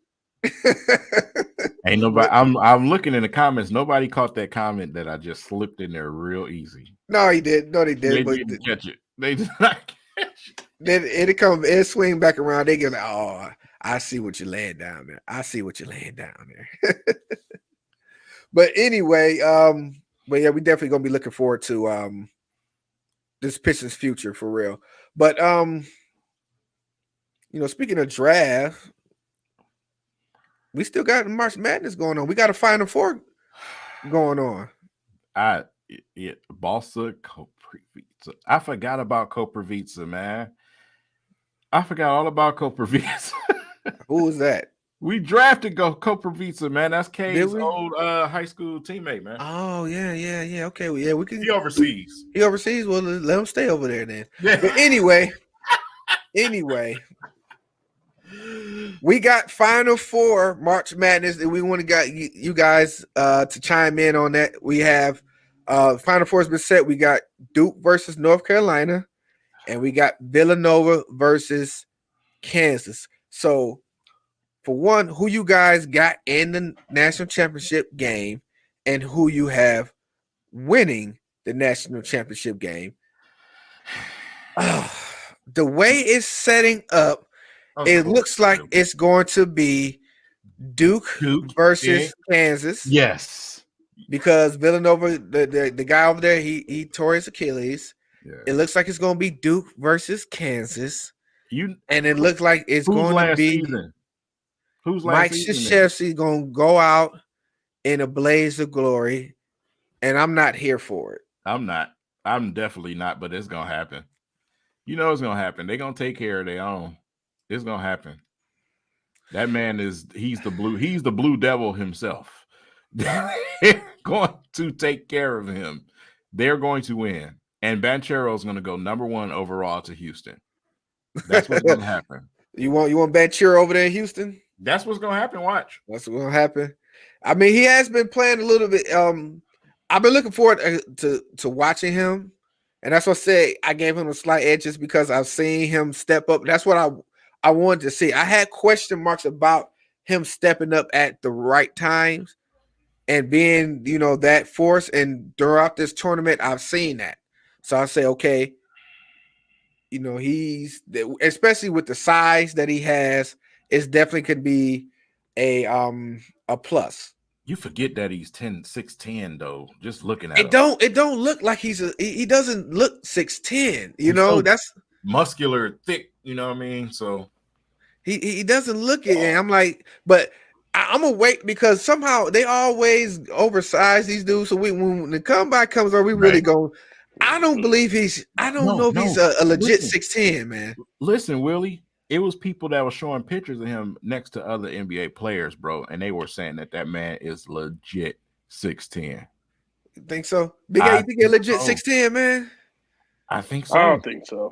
Ain't nobody. I'm looking in the comments. Nobody caught that comment that I just slipped in there real easy. No, he did. No, they did. They didn't catch it. They did not catch it. Then it swing back around. They get like, oh, I see what you're laying down there. I see what you're laying down there. But anyway, but yeah, we definitely gonna be looking forward to this Pistons future for real. But speaking of draft, we still got March Madness going on. We got a Final Four going on. Balsa Koprivica. I forgot about Koprivica, man. I forgot all about Koprivica. Who was that? We drafted Koprivica, man. That's K's old high school teammate, man. Oh, yeah. Okay, well, yeah, we can. He overseas. Well, let him stay over there then. Yeah. But anyway, we got Final Four March Madness, and we want to get you guys to chime in on that. We have Final Four has been set. We got Duke versus North Carolina, and we got Villanova versus Kansas. So, for one, who you guys got in the national championship game, and who you have winning the national championship game? The way it's setting up, it looks like it's going to be Duke versus Kansas. Yes, because Villanova, the guy over there, he tore his Achilles. Yeah. It looks like it's going to be Duke versus Kansas. And it looks like it's going to be Mike Krzyzewski going to go out in a blaze of glory, and I'm not here for it. I'm not. I'm definitely not, but it's going to happen. You know it's going to happen. They're going to take care of their own. It's going to happen. That man he's the blue devil himself. They're going to take care of him. They're going to win. And Banchero is going to go number 1 overall to Houston. That's what's going to happen. You want Banchero over there in Houston? That's what's going to happen. Watch. That's what's going to happen. I mean, he has been playing a little bit. I've been looking forward to watching him. And that's what I say. I gave him a slight edge just because I've seen him step up. That's what I wanted to see. I had question marks about him stepping up at the right times and being, that force. And throughout this tournament, I've seen that. So I say, okay, he's, especially with the size that he has, it's definitely could be a plus. You forget that he's 6'10", though. Just looking at him. It don't look like he doesn't look 6'10", so that's muscular, thick, you know what I mean? So he doesn't look it. And I'm like, but I'm gonna wait because somehow they always oversize these dudes. So when the comeback comes on, we really go. I don't know if he's a legit 6'10", man. Listen, Willie, it was people that were showing pictures of him next to other NBA players, bro, and they were saying that man is legit 6'10". You think so? Big A, you think you're legit 6'10", man? I think so. I don't think so.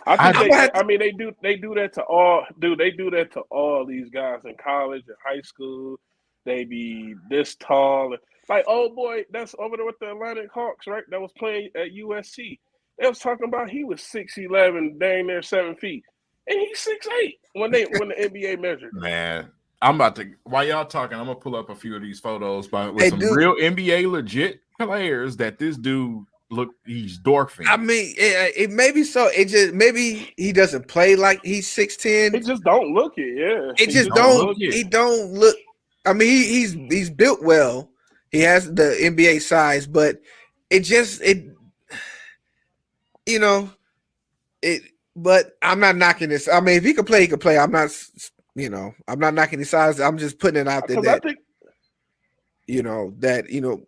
I mean, they do that to all. Dude, they do that to all these guys in college and high school. They be this tall. Like, oh boy, that's over there with the Atlantic Hawks, right? That was playing at USC. They was talking about he was 6'11", dang near 7 feet, and he's 6'8" when the NBA measured. Man, I'm about to. While y'all talking, I'm gonna pull up a few of these photos with some real NBA legit players that this dude he's dwarfing. I mean, it may be so. It just maybe he doesn't play like he's 6'10". It just don't look it. Yeah, it just don't. He don't look. I mean, he's built well. He has the NBA size, but but I'm not knocking this. I mean, if he could play, he could play. I'm not knocking his size. I'm just putting it out there that,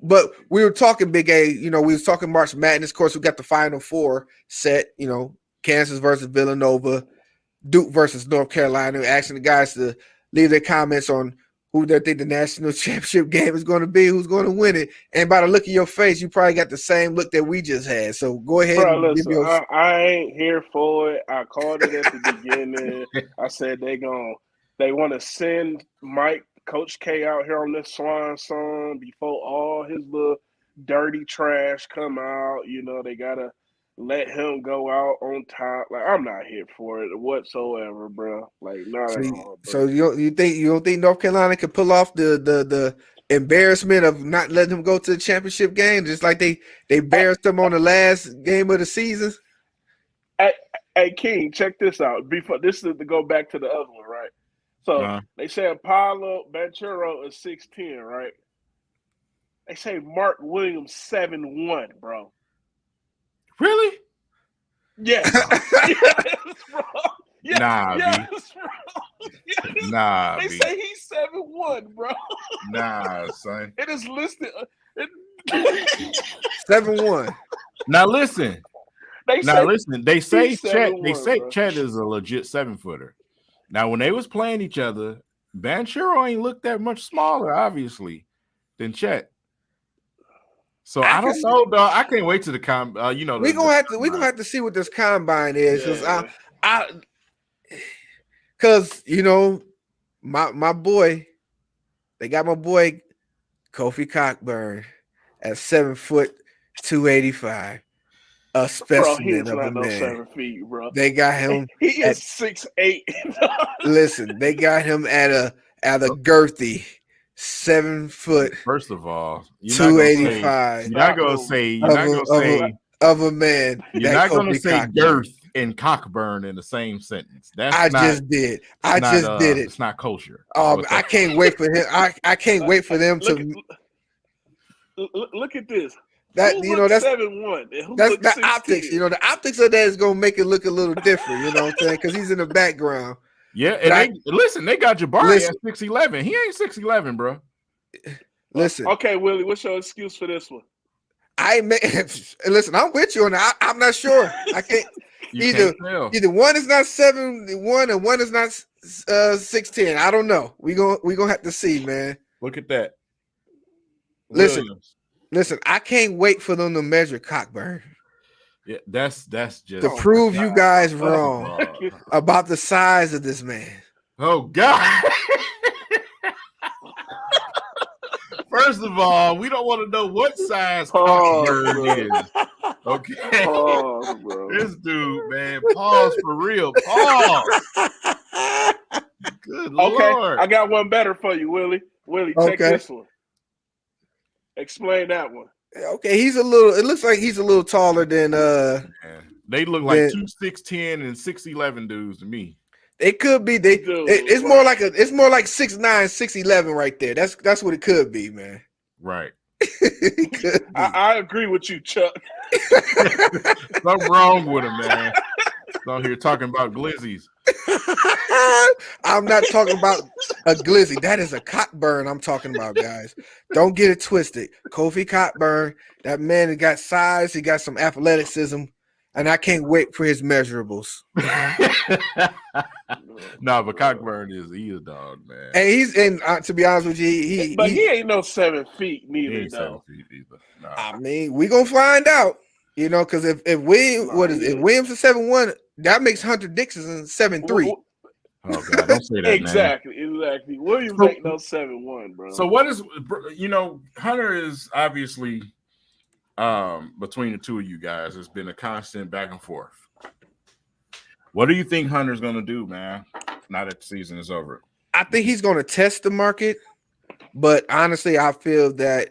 but we were talking Big A, we was talking March Madness. Of course, we got the Final Four set, Kansas versus Villanova, Duke versus North Carolina, asking the guys to leave their comments on who they think the national championship game is going to be, who's going to win it. And by the look of your face, you probably got the same look that we just had. So go ahead. I ain't here for it. I called it at the beginning. I said they want to send Coach K out here on this swan song before all his little dirty trash come out. They gotta let him go out on top. Like, I'm not here for it whatsoever, bro. Like, not at all. Bro. So you don't think North Carolina could pull off the embarrassment of not letting him go to the championship game, just like they embarrassed him on the last game of the season? Hey, King, check this out. Before this is to go back to the other one, right? So they say Paolo Banchero is 6'10", right? They say Mark Williams 7'1", bro. Really? Yes. Yes, bro. Yes, Nah, yes, bro. Yes. Nah, they say he's 7'1", bro. Nah, son. It is listed. 7'1". Now listen. They say Chet. They say bro. Chet is a legit 7-footer. Now, when they was playing each other, Banchero ain't looked that much smaller, obviously, than Chet. So I don't know, dog. I can't wait to the we're gonna have to see what this combine is, because my boy, they got my boy Kofi Cockburn at 7 foot 285. A specimen of a man. 7 feet, bro. They got him. He is 6'8". Listen, they got him at a girthy 7 foot. First of all, 285. You're not gonna say of a man. You're not gonna say girth and cockburn in the same sentence. I just did it. It's not kosher. I can't wait for him. I can't wait for them to look at this. That's 7'1". That's the optics. The optics of that is gonna make it look a little different. You know what I'm saying? Because he's in the background. Yeah, and they got Jabari at 6'11". He ain't 6'11", bro. Listen. Okay, Willie, what's your excuse for this one? Listen, I'm with you on that. I'm not sure. I can't. Either one is not 7'1" and one is not 6'10". I don't know. We gonna have to see, man. Look at that. Listen, I can't wait for them to measure Cockburn. Yeah, that's just to prove you guys wrong about the size of this man. Oh God. First of all, we don't want to know what size Cockburn is. Okay. This dude, man, pause for real. Pause. Good Lord. I got one better for you, Willie. Willie, take this one. Explain that one. Okay, it looks like he's a little taller than they look like 2 6'10" and 6'11" dudes to me. It could be it's more like 6'9", 6'11" right there. That's what it could be, man. Right. I agree with you, Chuck. Something wrong with him, man. Out here talking about glizzies. I'm not talking about a glizzy. That is a Cockburn I'm talking about, guys. Don't get it twisted. Kofi Cockburn, that man has got size. He got some athleticism, and I can't wait for his measurables. No, but Cockburn is a dog, man. And to be honest with you, he ain't no 7 feet neither. He ain't 7 feet either. No. I mean, we gonna find out. Because if Williams is 7'1", that makes Hunter Dixon 7'3". Oh God, don't say that. Exactly. Williams ain't no 7'1", bro. So what is Hunter is obviously between the two of you guys, it's been a constant back and forth. What do you think Hunter's gonna do, man? Now that the season is over. I think he's gonna test the market, but honestly, I feel that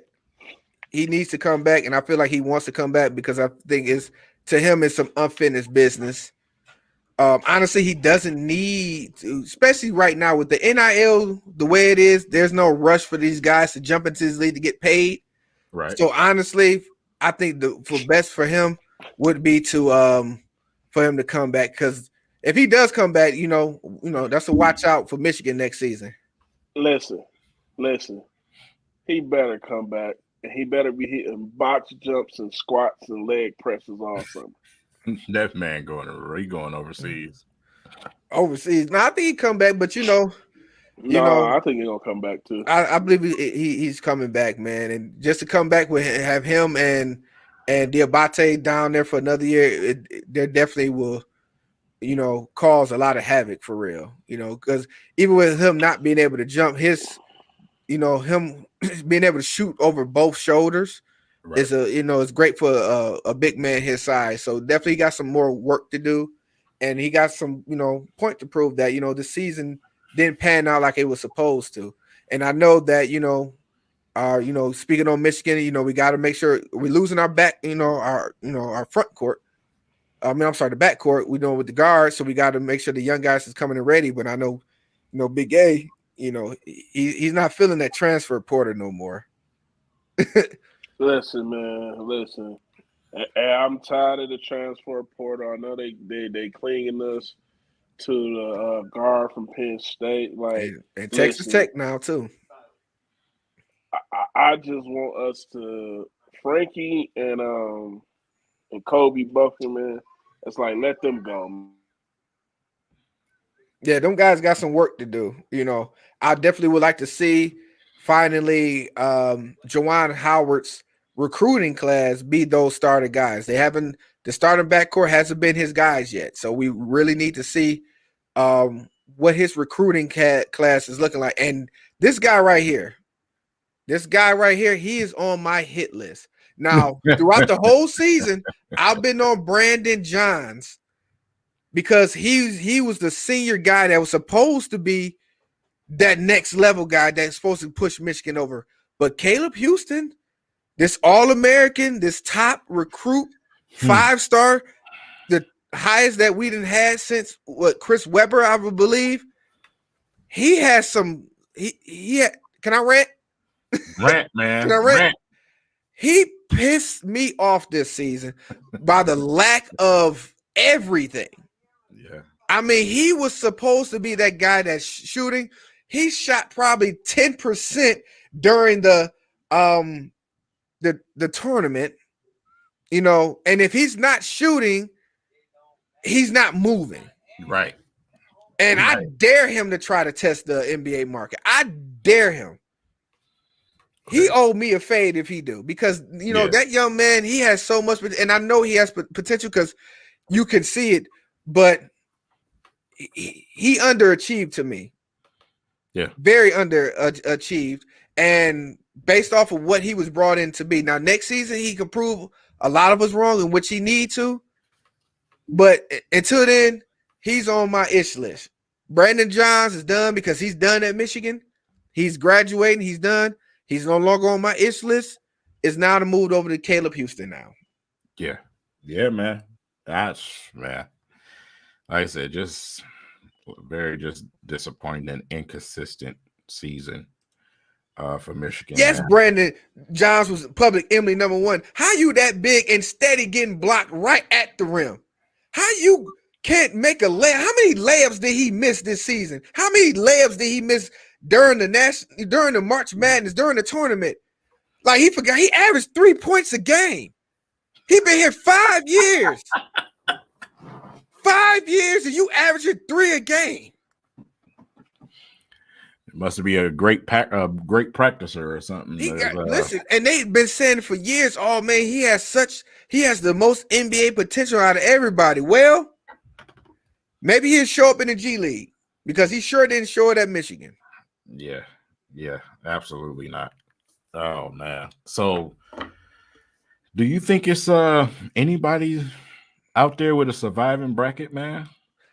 he needs to come back, and I feel like he wants to come back because I think it's some unfinished business. Honestly, he doesn't need to, especially right now with the NIL the way it is. There's no rush for these guys to jump into this league to get paid. Right. So honestly, I think the best for him would be to for him to come back, because if he does come back, that's a watch out for Michigan next season. Listen, he better come back. And he better be hitting box jumps and squats and leg presses all summer. That man going overseas. Overseas. Now I think he come back, but I think he's gonna come back too. I believe he's coming back, man. And just to come back with have him and Diabate down there for another year, there definitely will, cause a lot of havoc for real. Because even with him not being able to jump, him being able to shoot over both shoulders, It's it's great for a big man his size. So definitely got some more work to do, and he got some point to prove that the season didn't pan out like it was supposed to. And I know that speaking on Michigan, we got to make sure we're losing our back, our front court. I'm sorry, the back court. We know with the guards, so we got to make sure the young guys is coming in ready. But I know, Big A, he's not feeling that transfer portal no more. Listen, man, listen. I'm tired of the transfer portal. I know they clinging us to the guard from Penn State, and Texas Tech now too. I just want us to Frankie and Kobe Buffett, man. It's like let them go. Yeah, them guys got some work to do. I definitely would like to see finally Juwan Howard's recruiting class be those starter guys. The starting backcourt hasn't been his guys yet. So we really need to see what his recruiting class is looking like. And this guy right here, he is on my hit list. Now, throughout the whole season, I've been on Brandon Johns because he was the senior guy that was supposed to be that next level guy that's supposed to push Michigan over. But Caleb Houston, this All-American, this top recruit, 5-star, the highest that we didn't had since Chris Webber, I would believe. He has some. Can I rant? Rant, man. Can I rant? He pissed me off this season by the lack of everything. Yeah. I mean, he was supposed to be that guy that's shooting. He shot probably 10% during the tournament, and if he's not shooting, he's not moving. Right. And I dare him to try to test the NBA market. I dare him. He owed me a fade if he do, because that young man, he has so much, and I know he has potential because you can see it, but he underachieved to me. Yeah, very underachieved, and based off of what he was brought in to be. Now, next season he can prove a lot of us wrong, in which he need to. But until then, he's on my ish list. Brandon Johns is done because he's done at Michigan. He's graduating. He's done. He's no longer on my ish list. It's now to move over to Caleb Houston now. Yeah, man. That's man. Like I said, just disappointing and inconsistent season for Michigan. Yes, man. Brandon Johns was public enemy number one. How you that big and steady getting blocked right at the rim? How you can't make a layup? How many layups did he miss this season? How many layups did he miss during the March Madness, during the tournament? Like, he forgot he averaged 3 points a game. He been here 5 years. 5 years and you averaging 3 a game. It must be a great practicer or something. Listen, and they've been saying for years, oh man, he has the most NBA potential out of everybody. Well, maybe he'll show up in the G League, because he sure didn't show it at Michigan. Yeah, absolutely not. Oh man. So do you think it's anybody out there with a surviving bracket, man?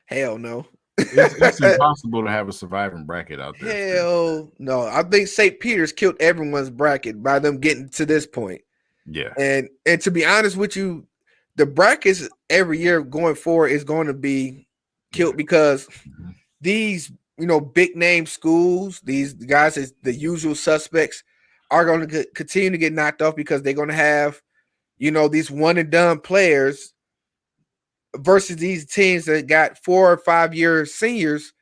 Hell no. It's impossible to have a surviving bracket out there. Hell no. I think St. Peter's killed everyone's bracket by them getting to this point. Yeah. And to be honest with you, the brackets every year going forward is going to be killed because these, big name schools, these guys, is the usual suspects, are going to continue to get knocked off because they're going to have, these one and done players versus these teams that got 4 or 5 year seniors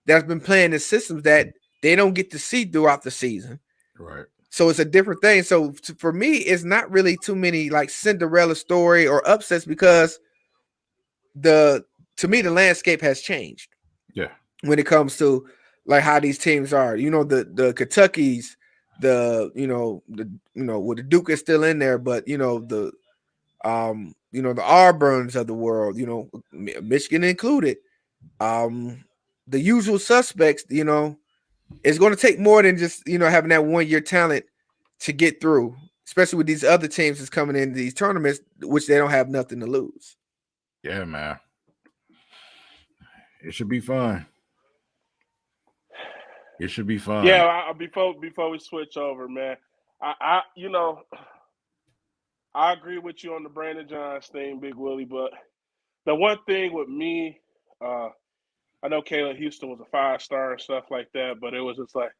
that's been playing the systems that they don't get to see throughout the season. Right. So it's a different thing. So for me, it's not really too many like Cinderella story or upsets, because to me, the landscape has changed. Yeah. When it comes to like how these teams are, the Kentuckys, the Duke is still in there, but the Auburns of the world, Michigan included, the usual suspects, it's going to take more than just, having that 1 year talent to get through. especially with these other teams that's coming into these tournaments, which they don't have nothing to lose. Yeah, man. It should be fun. It should be fun. Yeah, before we switch over, man, I agree with you on the Brandon Johns thing, Big Willie. But the one thing with me, I know Kayla Houston was a 5-star and stuff like that, but it was just like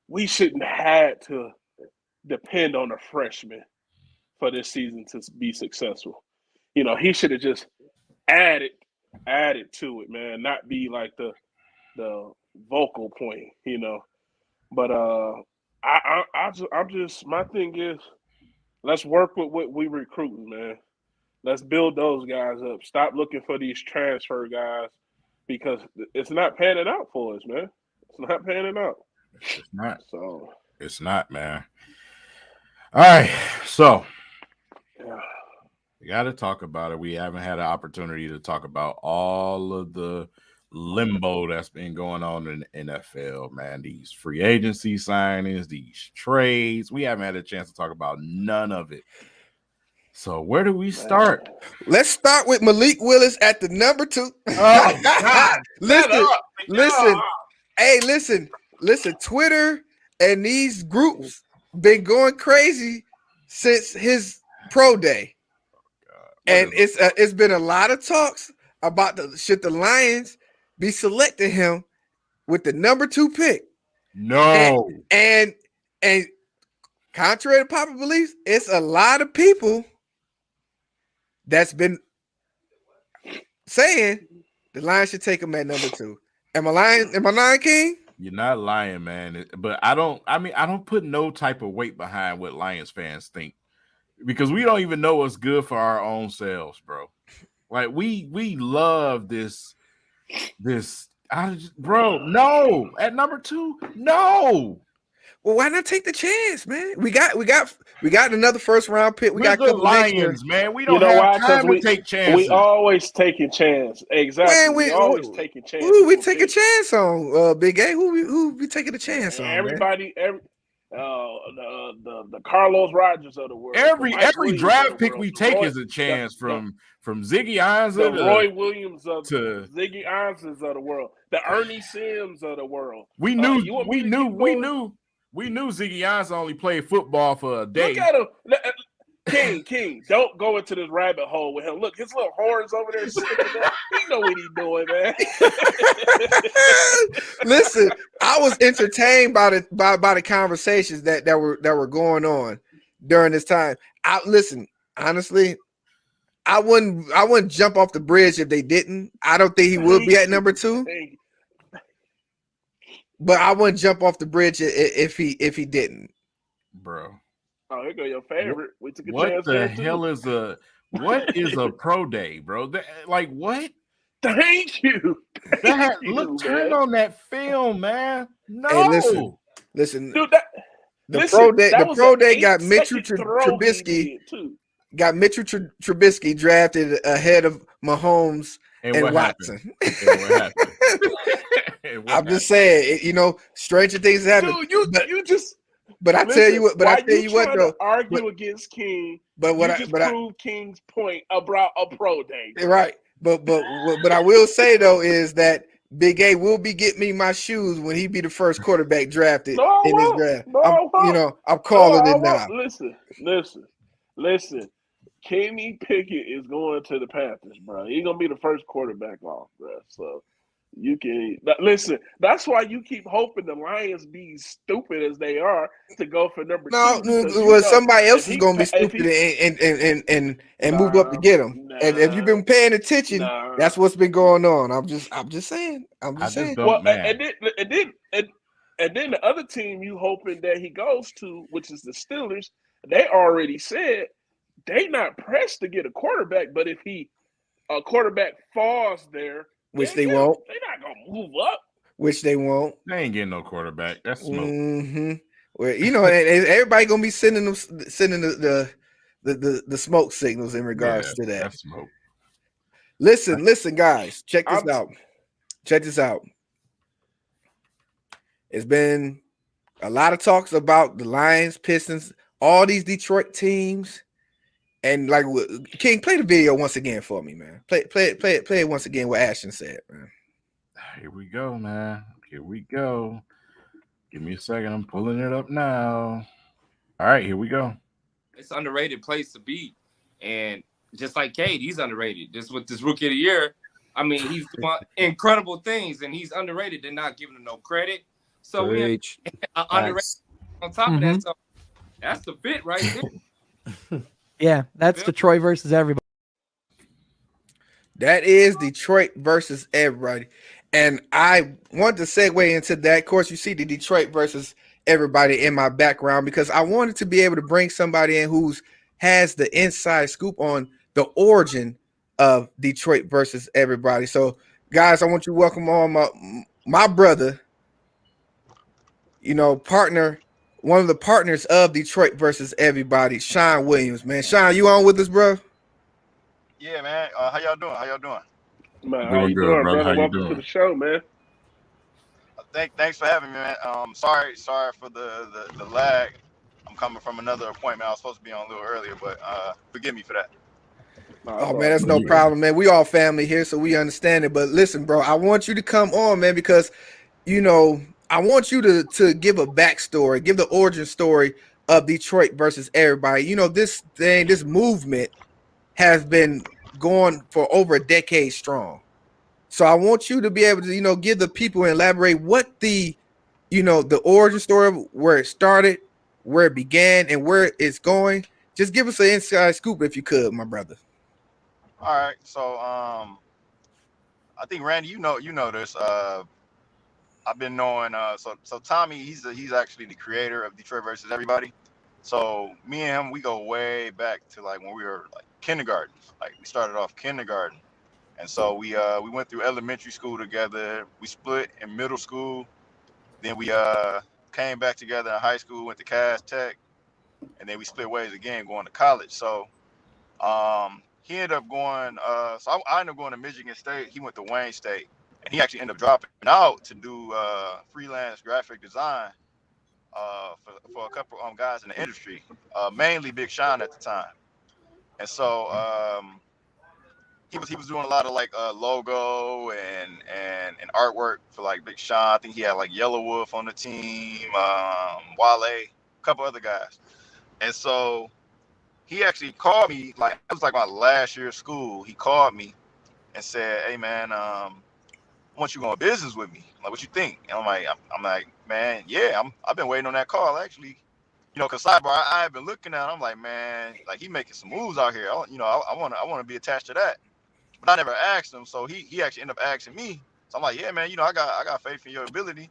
we shouldn't have had to depend on a freshman for this season to be successful. He should have just added to it, man, not be like the vocal point, But I'm just my thing is let's work with what we recruiting, man. Let's build those guys up. Stop looking for these transfer guys because it's not panning out for us, man. It's not panning out. It's not. So it's not, man. All right, so we got to talk about it. We haven't had an opportunity to talk about all of the limbo that's been going on in the NFL, man. These free agency signings, these trades. We haven't had a chance to talk about none of it. So where do we start? Let's start with Malik Willis at the number 2. Oh, God. Listen. Twitter and these groups been going crazy since his pro day. And it's been a lot of talks about should the Lions be selecting him with the number 2 pick. No. And contrary to popular beliefs, it's a lot of people that's been saying the Lions should take him at number 2. Am I lying, King? You're not lying, man. But I don't put no type of weight behind what Lions fans think because we don't even know what's good for our own selves, bro. Like we love this, bro. No, at number 2, no. Well, why not take the chance, man? We got another first round pick. We got the Lions, man. We don't have time to take chances. We always taking chance. Exactly. Man, we always taking chances. Who we take a chance on, Big A? Who we taking a chance on? Everybody, the Carlos Rogers of the world. Every draft pick we take is a chance from Ziggy Ansah to Roy Williams to Ziggy Ansahs of the world, the Ernie Sims of the world. We knew Ziggy Ansah only played football for a day. Look at him. King, don't go into this rabbit hole with him. Look, his little horns over there sticking up. You know what he's doing, man. Listen, I was entertained by the conversations that were going on during this time. Honestly, I wouldn't jump off the bridge if they didn't. I don't think he would be at number 2. But I wouldn't jump off the bridge if he didn't, bro. Oh, here go your favorite. We took a what chance. The hell is what is a pro day, bro? Like what? Thank you. Turn on that film, man. No, hey, listen. Dude, the pro day got Mitchell Trubisky. Got Mitchell Trubisky drafted ahead of Mahomes and Watson. What happened? I'm just saying, stranger things happen. Dude, But I tell you what. But I tell you what, though. Argue against King. But what you just prove King's point about a pro day. Right. But I will say though is that Big A will be getting me my shoes when he be the first quarterback drafted in this draft. I'm calling it now. Listen. Kenny Pickett is going to the Panthers, bro. He's gonna be the first quarterback off, bro. So you can listen. That's why you keep hoping the Lions be stupid as they are to go for number 2. Well, somebody else is gonna be stupid and move up to get him. And if you've been paying attention, that's what's been going on. I'm just saying. Well, and then the other team you hoping that he goes to, which is the Steelers, they already said they not pressed to get a quarterback, but if a quarterback falls there, which they won't, they're not gonna move up. Which they won't. They ain't getting no quarterback. That's smoke. Mm-hmm. Well, everybody gonna be sending the smoke signals in regards to that. That's smoke. Listen, guys, check this out. It's been a lot of talks about the Lions, Pistons all these Detroit teams. And like King, play the video once again for me, man. Play it once again what Ashton said, man. Here we go, man. Here we go. Give me a second. I'm pulling it up now. All right, here we go. It's an underrated place to be. And just like Cade, he's underrated. Just with this rookie of the year, I mean, he's doing incredible things, and he's underrated. They're not giving him no credit. So we underrated on top of that. So that's the fit right there. Yeah, that's Detroit versus everybody. That is Detroit versus everybody. And I want to segue into that. Of course, you see the Detroit versus everybody in my background because I wanted to be able to bring somebody in who has the inside scoop on the origin of Detroit versus everybody. So, guys, I want you to welcome on my brother, partner, one of the partners of Detroit versus everybody, Shawn Williams. Man, Shawn, you on with us, bro? Yeah, man. How y'all doing? Man, how you doing, brother? Welcome to the show, man. Thanks for having me, man. Sorry for the lag. I'm coming from another appointment. I was supposed to be on a little earlier, but forgive me for that. Oh, man, that's no problem, man. We all family here, so we understand it. But listen, bro, I want you to come on, man, because, I want you to give a backstory, give the origin story of Detroit versus everybody. This movement has been going for over a decade strong. So I want you to be able to, give the people and elaborate what the origin story, where it started, where it began, and where it's going. Just give us an inside scoop if you could, my brother. All right. So I think Randy, you know this. I've been knowing so Tommy, he's actually the creator of Detroit versus everybody. So me and him, we go way back to like when we were like kindergarten. Like we started off kindergarten. And so we went through elementary school together. We split in middle school. Then we came back together in high school, went to Cass Tech, and then we split ways again going to college. So he ended up going so I ended up going to Michigan State. He went to Wayne State. And he actually ended up dropping out to do freelance graphic design for a couple guys in the industry, mainly Big Sean at the time. And so he was doing a lot of like logo and artwork for like Big Sean. I think he had like Yellow Wolf on the team, Wale, a couple other guys. And so he actually called me, like it was like my last year of school. He called me and said, "Hey man, I want you to go in business with me. Like, what you think?" And I'm like, man, yeah, I've been waiting on that call actually. Cause sidebar, I've been looking at. I'm like, man, like he making some moves out here. I want to be attached to that. But I never asked him, so he actually ended up asking me. So I'm like, yeah, man, I got faith in your ability.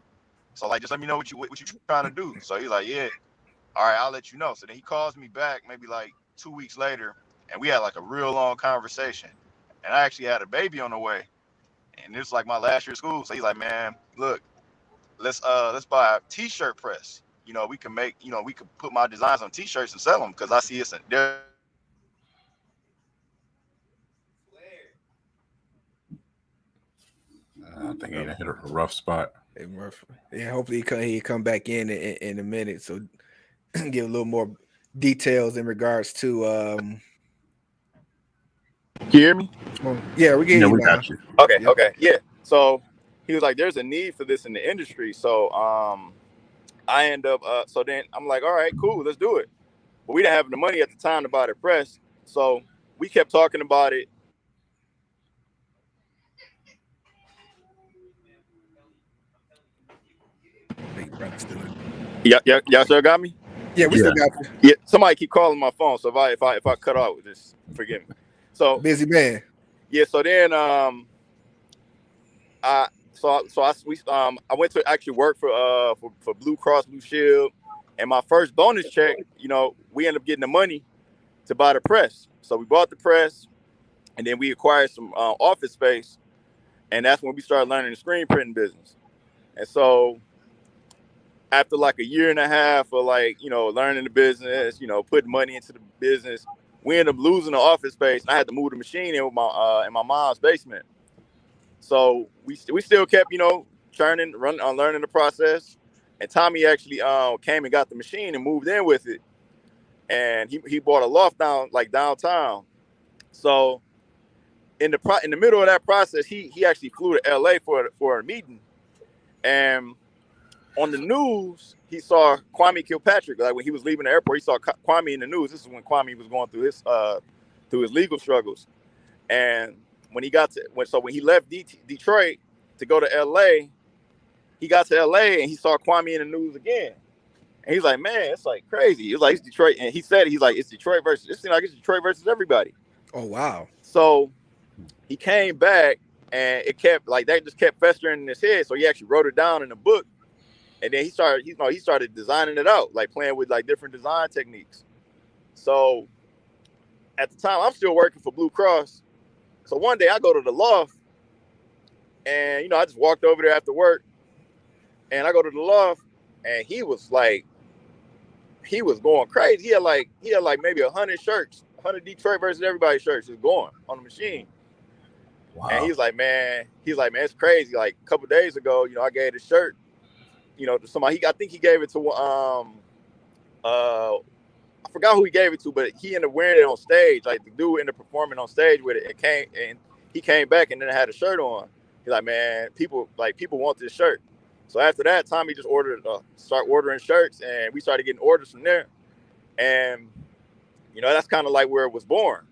So like, just let me know what you trying to do. So he's like, yeah, all right, I'll let you know. So then he calls me back maybe like 2 weeks later, and we had like a real long conversation. And I actually had a baby on the way. And this was like my last year of school. So he's like, man, look, let's buy a t-shirt press. We can make, we could put my designs on t-shirts and sell them because I see it's there. I think he hit a rough spot. Yeah, hopefully he come back in a minute. So give a little more details in regards to Can you hear me? Yeah, we got you. Okay, yep. Okay, yeah. So he was like, "There's a need for this in the industry." So I end up. So then I'm like, "All right, cool, let's do it." But we didn't have the money at the time to buy the press, so we kept talking about it. Yeah, y'all still got me? Yeah, we still got you. Yeah, somebody keep calling my phone, so if I cut off, just forgive me. So busy man. Yeah, so then I went to actually work for Blue Cross Blue Shield, and my first bonus check, we ended up getting the money to buy the press. So we bought the press, and then we acquired some office space, and that's when we started learning the screen printing business. And so after like a year and a half of learning the business, putting money into the business, we ended up losing the office space, and I had to move the machine in with in my mom's basement. So we still kept, learning the process. And Tommy actually came and got the machine and moved in with it. and he bought a loft downtown. So in the middle of that process, he actually flew to LA for a meeting, and on the news he saw Kwame Kilpatrick. Like when he was leaving the airport, he saw Kwame in the news. This is when Kwame was going through his legal struggles, and when he left Detroit to go to LA, he got to LA and he saw Kwame in the news again. And he's like, man, it's like crazy. It's like it's Detroit. And he said, he's like, it's Detroit versus, it seems like it's Detroit versus everybody. Oh, wow. So he came back and it kept like that just kept festering in his head. So he actually wrote it down in a book. And then he started designing it out, like playing with like different design techniques. So at the time I'm still working for Blue Cross. So one day I go to the loft and, you know, I just walked over there after work and I go to the loft and he was going crazy. He had like maybe 100 shirts, 100 Detroit versus everybody shirts just going on the machine. Wow. And he's like, man, it's crazy. Like a couple of days ago, you know, I gave the shirt, you know, to somebody. I think he gave it to I forgot who he gave it to, but he ended up wearing it on stage. Like the dude ended up performing on stage with it. He came back and then had a shirt on. He's like, man, people want this shirt. So after that, Tommy just start ordering shirts, and we started getting orders from there. And you know, that's kind of like where it was born.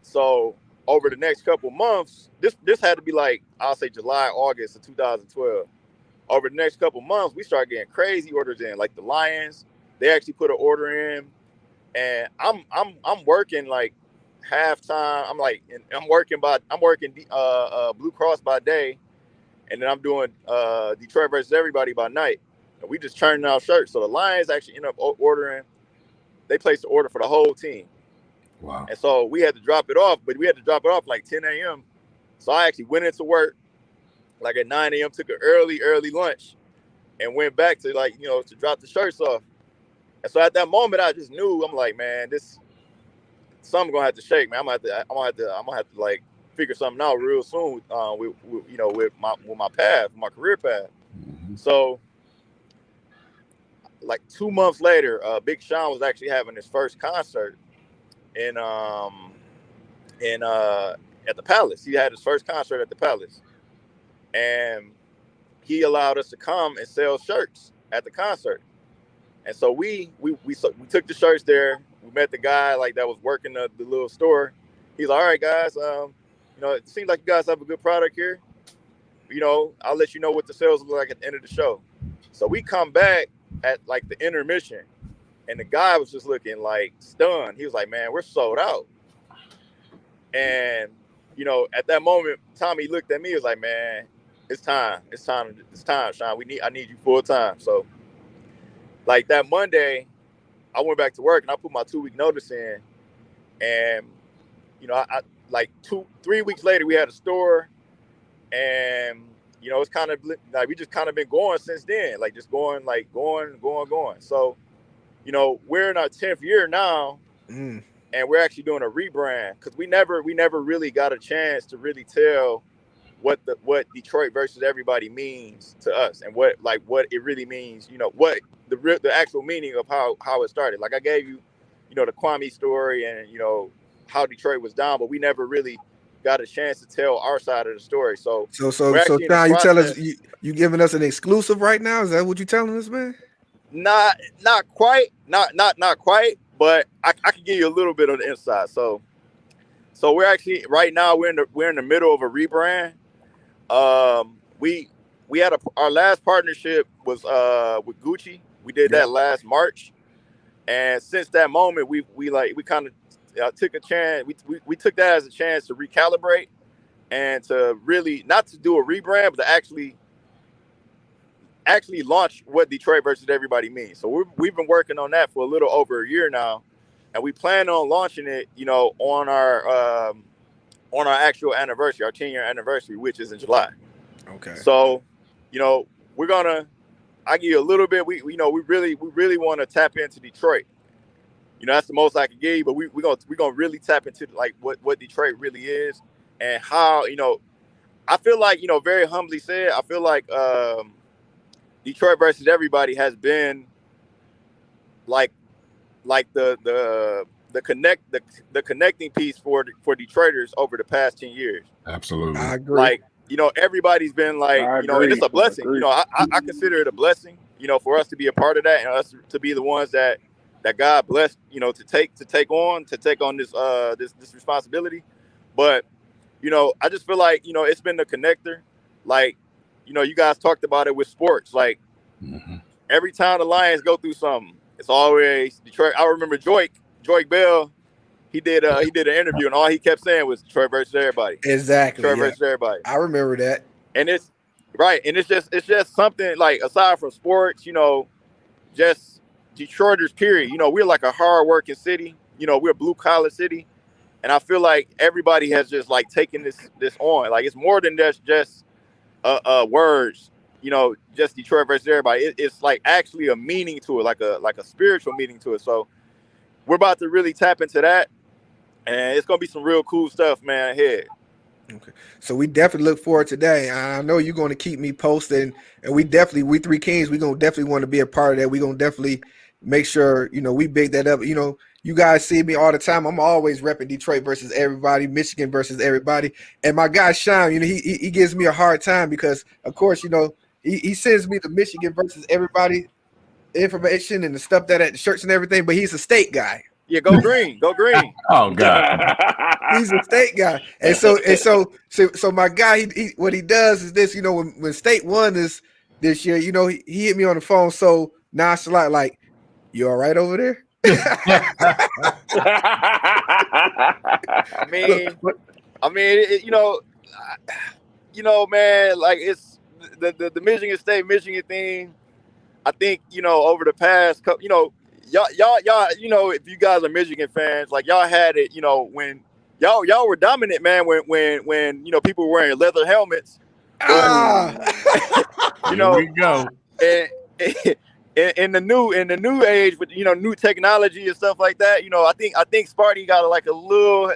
So over the next couple months, this had to be like, I'll say July, August of 2012. Over the next couple months, we started getting crazy orders in. Like the Lions, they actually put an order in. And I'm working like halftime. I'm working Blue Cross by day, and then I'm doing Detroit versus everybody by night. And we just churning out shirts. So the Lions actually end up ordering. They placed the order for the whole team. Wow. And so we had to drop it off, but we had to drop it off like 10 a.m. So I actually went into work like at 9 a.m. took an early lunch, and went back to to drop the shirts off. And so at that moment, I just knew, I'm like, man, something gonna have to shake, man. I'm gonna have to like figure something out real soon with my path, my career path. Mm-hmm. So like 2 months later, Big Shawn was actually having his first concert at the Palace. He had his first concert at the Palace, and he allowed us to come and sell shirts at the concert. And so we took the shirts there. We met the guy that was working the little store. He's like, all right, guys, it seems like you guys have a good product here. I'll let you know what the sales look like at the end of the show. So we come back at like the intermission, and the guy was just looking like stunned. He was like, man, we're sold out. And, at that moment, Tommy looked at me, was like, man, it's time, Shawn. I need you full time. So like that Monday, I went back to work and I put my 2-week notice in. And, I like 3 weeks later, we had a store, and, it's kind of like, we just kind of been going since then, like just going. So, we're in our 10th year now, and we're actually doing a rebrand, because we never really got a chance to really tell what Detroit versus everybody means to us, and what it really means, what the actual meaning of how it started. Like I gave you, the Kwame story and, how Detroit was down, but we never really got a chance to tell our side of the story. So Shawn, you tell us, you giving us an exclusive right now? Is that what you telling us, man? Not quite, not quite, but I can give you a little bit of the inside. So we're actually right now we're in the middle of a rebrand. We had our last partnership was with Gucci. We did that last March, and since that moment, we kind of took a chance. We took that as a chance to recalibrate and to really not to do a rebrand, but to actually launch what Detroit versus everybody means. So we've been working on that for a little over a year now, and we plan on launching it, on our actual anniversary, our 10-year anniversary, which is in July. Okay. So, I give you a little bit. We really want to tap into Detroit. That's the most I can give you, but we're gonna really tap into like what Detroit really is, and how, I feel like, very humbly said, I feel like Detroit versus everybody has been like like the connecting piece for Detroiters over the past 10 years. Absolutely. I agree. Like, everybody's been like, and it's a blessing. I consider it a blessing, for us to be a part of that and us to be the ones that God blessed, to take on this this responsibility. But, I just feel like, it's been the connector. Like, you guys talked about it with sports. Like, every time the Lions go through something, it's always Detroit. I remember Joik Bell. He did an interview, and all he kept saying was Detroit versus everybody. Exactly. Detroit versus everybody. I remember that. And it's right, and it's just something like, aside from sports, just Detroiters, period. We're like a hard-working city. We're a blue-collar city, and I feel like everybody has just like taken this on. Like, it's more than just words. Just Detroit versus everybody. It's like actually a meaning to it, like a spiritual meaning to it. So we're about to really tap into that, and it's gonna be some real cool stuff, man, ahead. Okay, so we definitely look forward to that. I know you're going to keep me posted, and we 3Kingz, we're gonna definitely want to be a part of that. We're gonna definitely make sure we big that up. You guys see me all the time. I'm always repping Detroit versus everybody, Michigan versus everybody, and my guy Shawn, he gives me a hard time because, of course, he sends me the Michigan versus everybody information and the stuff that at the shirts and everything, but he's a state guy. Yeah, go green, go green. Oh God, he's a state guy, and so my guy, he what he does is this. When state won this year, he hit me on the phone so nonchalant, like, "You all right over there?" Man, like, it's the Michigan State Michigan thing. I think over the past couple, y'all, if you guys are Michigan fans, like, y'all had it, when y'all were dominant, man. When people were wearing leather helmets. Here we go. And in the new age with new technology and stuff like that, I think Sparty got like a little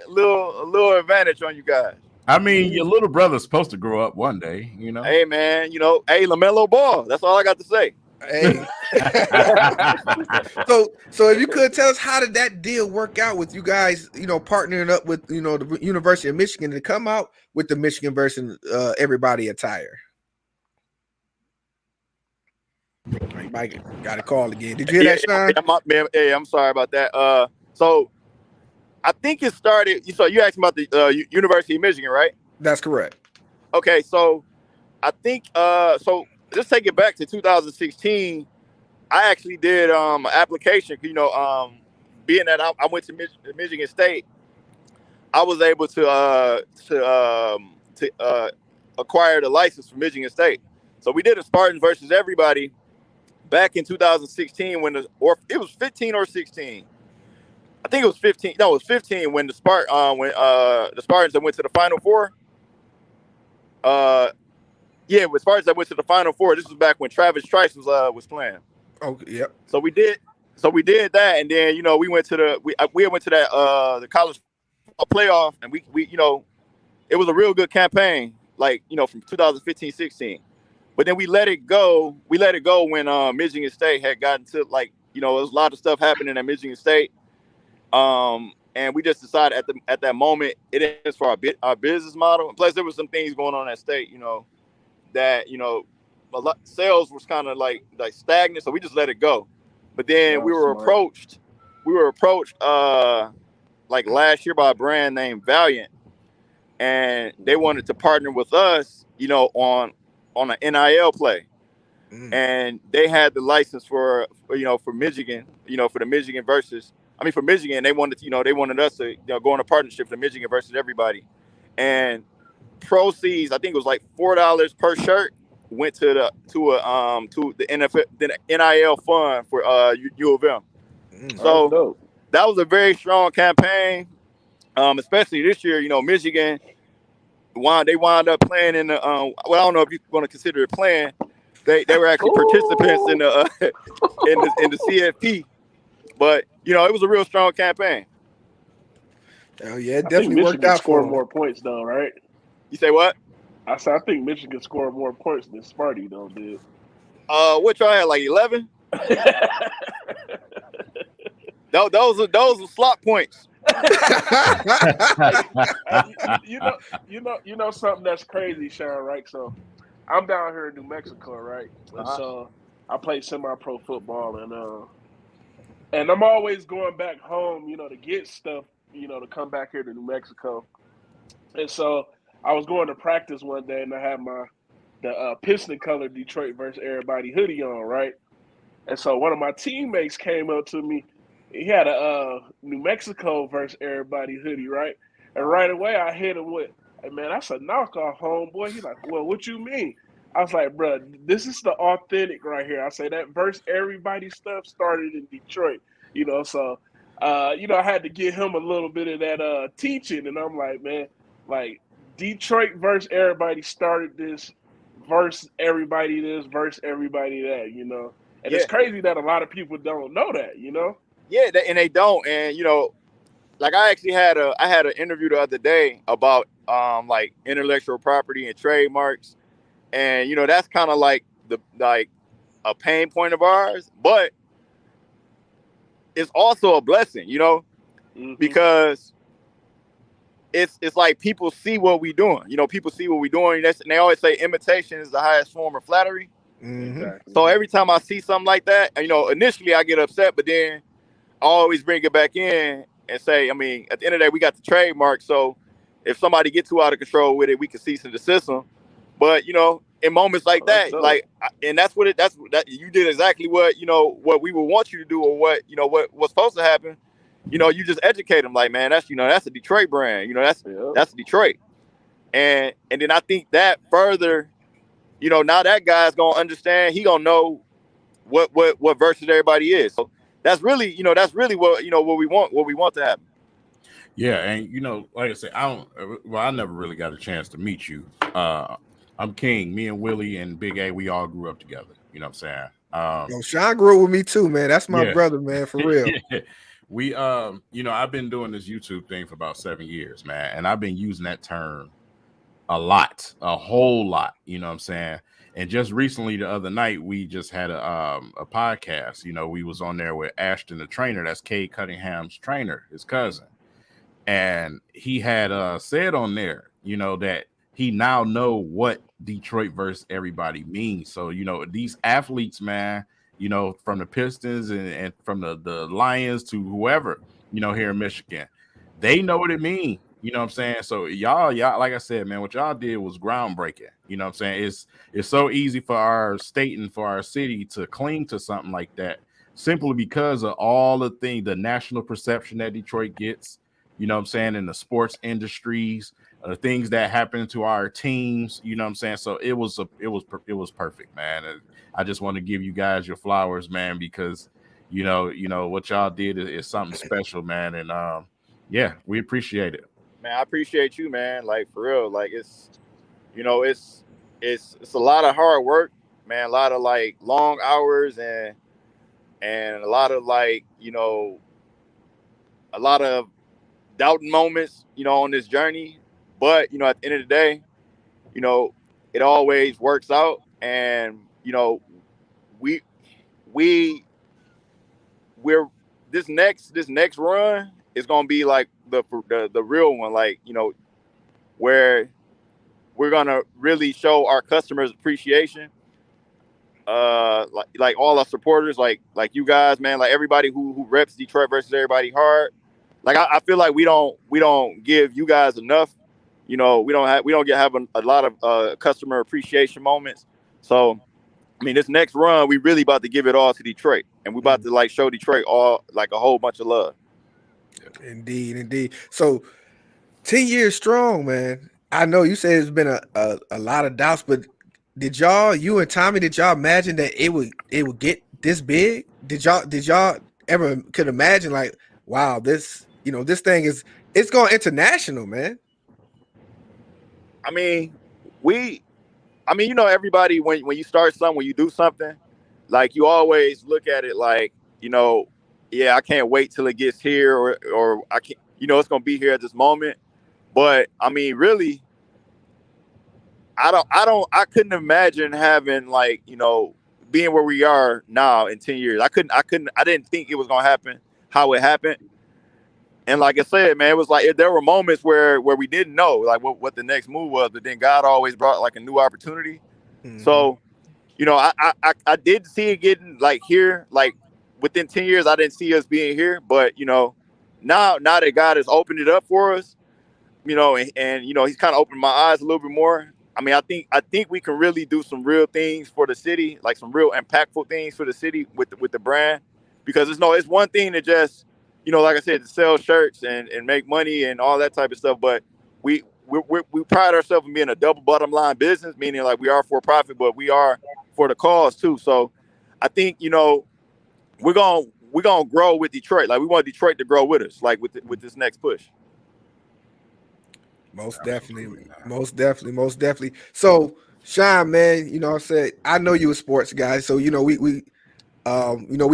advantage on you guys. I mean, your little brother's supposed to grow up one day, Hey, man, hey, LaMelo Ball. That's all I got to say. Hey. So if you could tell us, how did that deal work out with you guys, partnering up with the University of Michigan to come out with the Michigan versus everybody attire? Mike got a call again. Did you hear that, Shawn? Hey, I'm sorry about that. So I think it started. So you asked about the University of Michigan, right? That's correct. Okay, so I think so. Just take it back to 2016. I actually did an application. Being that I went to Michigan State, I was able to acquire the license from Michigan State. So we did a Spartans versus everybody back in 2016 it was 15 or 16. I think it was 15. No, it was 15 when the Spartans that went to the Final Four. Yeah, with Spartans that went to the Final Four. This was back when Travis Trice was playing. Okay, yep. So we did that, and then we went to the college playoff, and we it was a real good campaign, like from 2015-16. But then we let it go. We let it go when Michigan State had gotten to there was a lot of stuff happening at Michigan State. And we just decided at that moment it is for our business model. And plus, there was some things going on at State, that a lot sales was kind of like stagnant, so we just let it go. But then we were approached like last year by a brand named Valiant, and they wanted to partner with us, on an NIL play. And they had the license for Michigan, for the Michigan versus. I mean, for Michigan, they wanted us to go in a partnership for Michigan versus everybody, and proceeds, I think it was like $4 per shirt, went to the NFL, the NIL fund for U of M. So that was a very strong campaign, especially this year. Michigan wound up playing in the well, I don't know if you want to consider it playing. They were actually participants in the in the CFP. But it was a real strong campaign. Oh yeah, it definitely worked out for scored more points though, right? You say what? I said I think Michigan scored more points than Sparty though, dude. What y'all had, like 11? Those are slot points. You know something that's crazy, Shawn, right? So I'm down here in New Mexico, right? And so I play semi-pro football, and I'm always going back home, to get stuff, to come back here to New Mexico. And so I was going to practice one day, and I had the piston color Detroit versus everybody hoodie on, right? And so one of my teammates came up to me. He had a New Mexico versus everybody hoodie, right? And right away I hit him with, "Hey man, that's a knockoff, homeboy." He's like, "Well, what you mean?" I was like, "Bro, this is the authentic right here." I say that versus everybody stuff started in Detroit, So, I had to give him a little bit of that teaching, and I'm like, man, like Detroit versus everybody started this, versus everybody this, versus everybody that, And it's crazy that a lot of people don't know that, Yeah, and they don't. And like I actually had an interview the other day about like intellectual property and trademarks, and that's kind of like a pain point of ours, but it's also a blessing, because it's like people see what we're doing. People see what we're doing. And they always say imitation is the highest form of flattery. Exactly. So every time I see something like that, initially I get upset, but then I always bring it back in and say, I mean, at the end of the day, we got the trademark. So if somebody gets too out of control with it, we can cease and desist them. But in moments like that, and that's what you did exactly what what we would want you to do, or what's supposed to happen. You just educate them, like, man, that's that's a Detroit brand. That's Detroit, and then I think that further, now that guy's gonna understand. He gonna know what versus everybody is. So that's really what what we want to happen. Yeah, and like I said, I never really got a chance to meet you. I'm King. Me and Willie and Big A, we all grew up together. You know what I'm saying? Shawn grew up with me too, man. That's my brother, man, for real. Yeah. We I've been doing this YouTube thing for about 7 years, man, and I've been using that term a whole lot. You know what I'm saying? And just recently, the other night, we just had a podcast. We was on there with Ashton, the trainer. That's Cade Cunningham's trainer, his cousin. And he had said on there, that he now know what Detroit versus everybody means. So, these athletes, man, from the Pistons and from the Lions to whoever, here in Michigan, they know what it means. You know what I'm saying? So y'all, like I said, man, what y'all did was groundbreaking. You know what I'm saying? It's so easy for our state and for our city to cling to something like that simply because of all the national perception that Detroit gets, you know what I'm saying, in the sports industries, the things that happen to our teams, you know what I'm saying? So it was perfect, man. And I just want to give you guys your flowers, man, because you know what y'all did is something special, man. And yeah, we appreciate it. Man, I appreciate you, man. Like, for real. Like, it's a lot of hard work, man. A lot of like long hours and a lot of like, a lot of doubting moments, on this journey. But, at the end of the day, it always works out. And, we're this next run is gonna be like the real one, like, where we're gonna really show our customers appreciation, like all our supporters, like you guys, man, like everybody who reps Detroit versus everybody hard. Like I feel like we don't give you guys enough. We don't have a lot of customer appreciation moments. So I mean, this next run, we really about to give it all to Detroit, and we about to like show Detroit all like a whole bunch of love. Indeed. So 10 years strong, man. I know you said it's been a lot of doubts, but you and Tommy, did y'all imagine that it would get this big? Did y'all ever could imagine, like, wow, this thing it's going international, man? I mean, everybody, when you start something, when you do something, like, you always look at it like, yeah, I can't wait till it gets here, or I can't, it's gonna be here at this moment. But I mean, really, I couldn't imagine having, like, being where we are now in 10 years. I didn't think it was gonna happen how it happened. And like I said, man, it was like there were moments where we didn't know like what the next move was, but then God always brought like a new opportunity. So, you know, I did see it getting like here, like within 10 years, I didn't see us being here. But, you know, now that God has opened it up for us, you know, and you know, he's kind of opened my eyes a little bit more. I mean, I think we can really do some real things for the city, like some real impactful things for the city with the brand, because it's one thing to just, you know, like I said, to sell shirts and make money and all that type of stuff. But we pride ourselves in being a double bottom line business, meaning like we are for profit, but we are for the cause too. So I think, you know, we're gonna grow with Detroit. Like we want Detroit to grow with us, like with this next push. Most definitely. So, Shawn, man, you know, I know you a sports guy, so you know we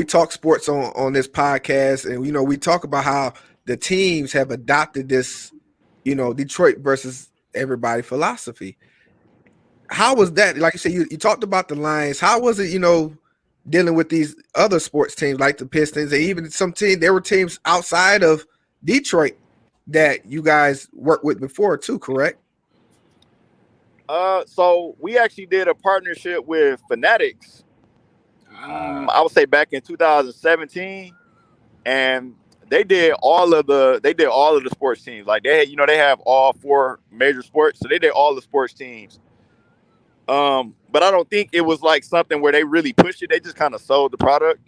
talk sports on this podcast, and you know we talk about how the teams have adopted this, you know, Detroit versus everybody philosophy. How was that? Like you said, you talked about the Lions. How was it, you know, dealing with these other sports teams like the Pistons, and even there were teams outside of Detroit that you guys worked with before too, correct? So we actually did a partnership with Fanatics. I would say back in 2017, and they did all of the sports teams. Like they have all 4 major sports, so they did all the sports teams. But I don't think it was like something where they really pushed it. They just kind of sold the product.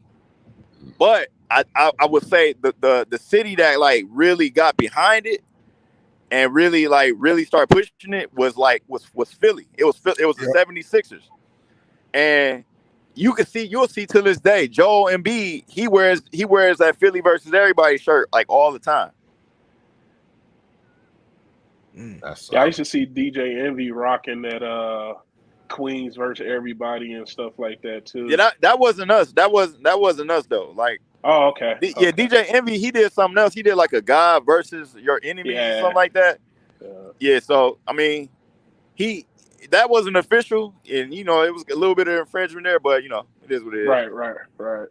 But I would say the city that like really got behind it and really started pushing it was Philly. It was the 76ers. And you'll see to this day, Joel Embiid, he wears that Philly versus everybody shirt like all the time. I used to see DJ Envy rocking that Queens versus everybody and stuff like that too. Yeah, that wasn't us. That wasn't us though. Like, oh, okay. Yeah, DJ Envy, he did something else. He did like a God versus your enemy or something like that. Yeah, so I mean, that wasn't official, and you know, it was a little bit of infringement there, but you know, it is what it is. Right.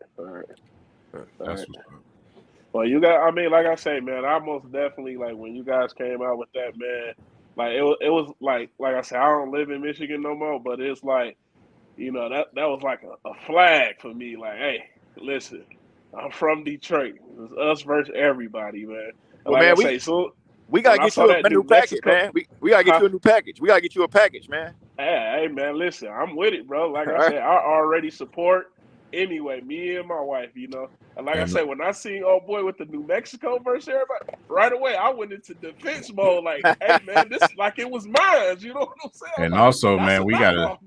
Well, you got. I mean, like I say, man, I most definitely like when you guys came out with that, man. Like it was like I said, I don't live in Michigan no more, but it's like, you know, that was like a flag for me. Like, hey, listen, I'm from Detroit. It's us versus everybody, man. Well, man, we gotta get you a new package, man. We gotta get you a new package. We gotta get you a package, man. Hey, man, listen, I'm with it, bro. Like I said, I already support. Anyway, me and my wife, you know. And like I said, when I seen old boy with the New Mexico versus everybody, right away I went into defense mode. Like, hey man, this like it was mine. You know what I'm saying? And like, also, man, we gotta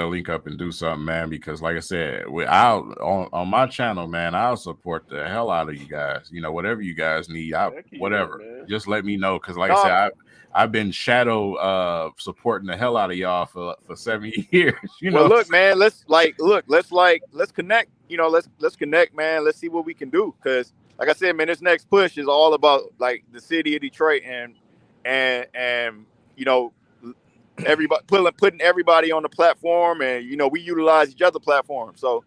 link up and do something, man. Because like I said, on my channel, man, I'll support the hell out of you guys. You know, whatever you guys need, whatever. Just let me know. Because like I said, I've been shadow supporting the hell out of y'all for 7 years. You know, well, look, man, let's connect. You know, let's connect, man. Let's see what we can do. Because, like I said, man, this next push is all about like the city of Detroit and you know, everybody putting everybody on the platform, and you know, we utilize each other platforms. So,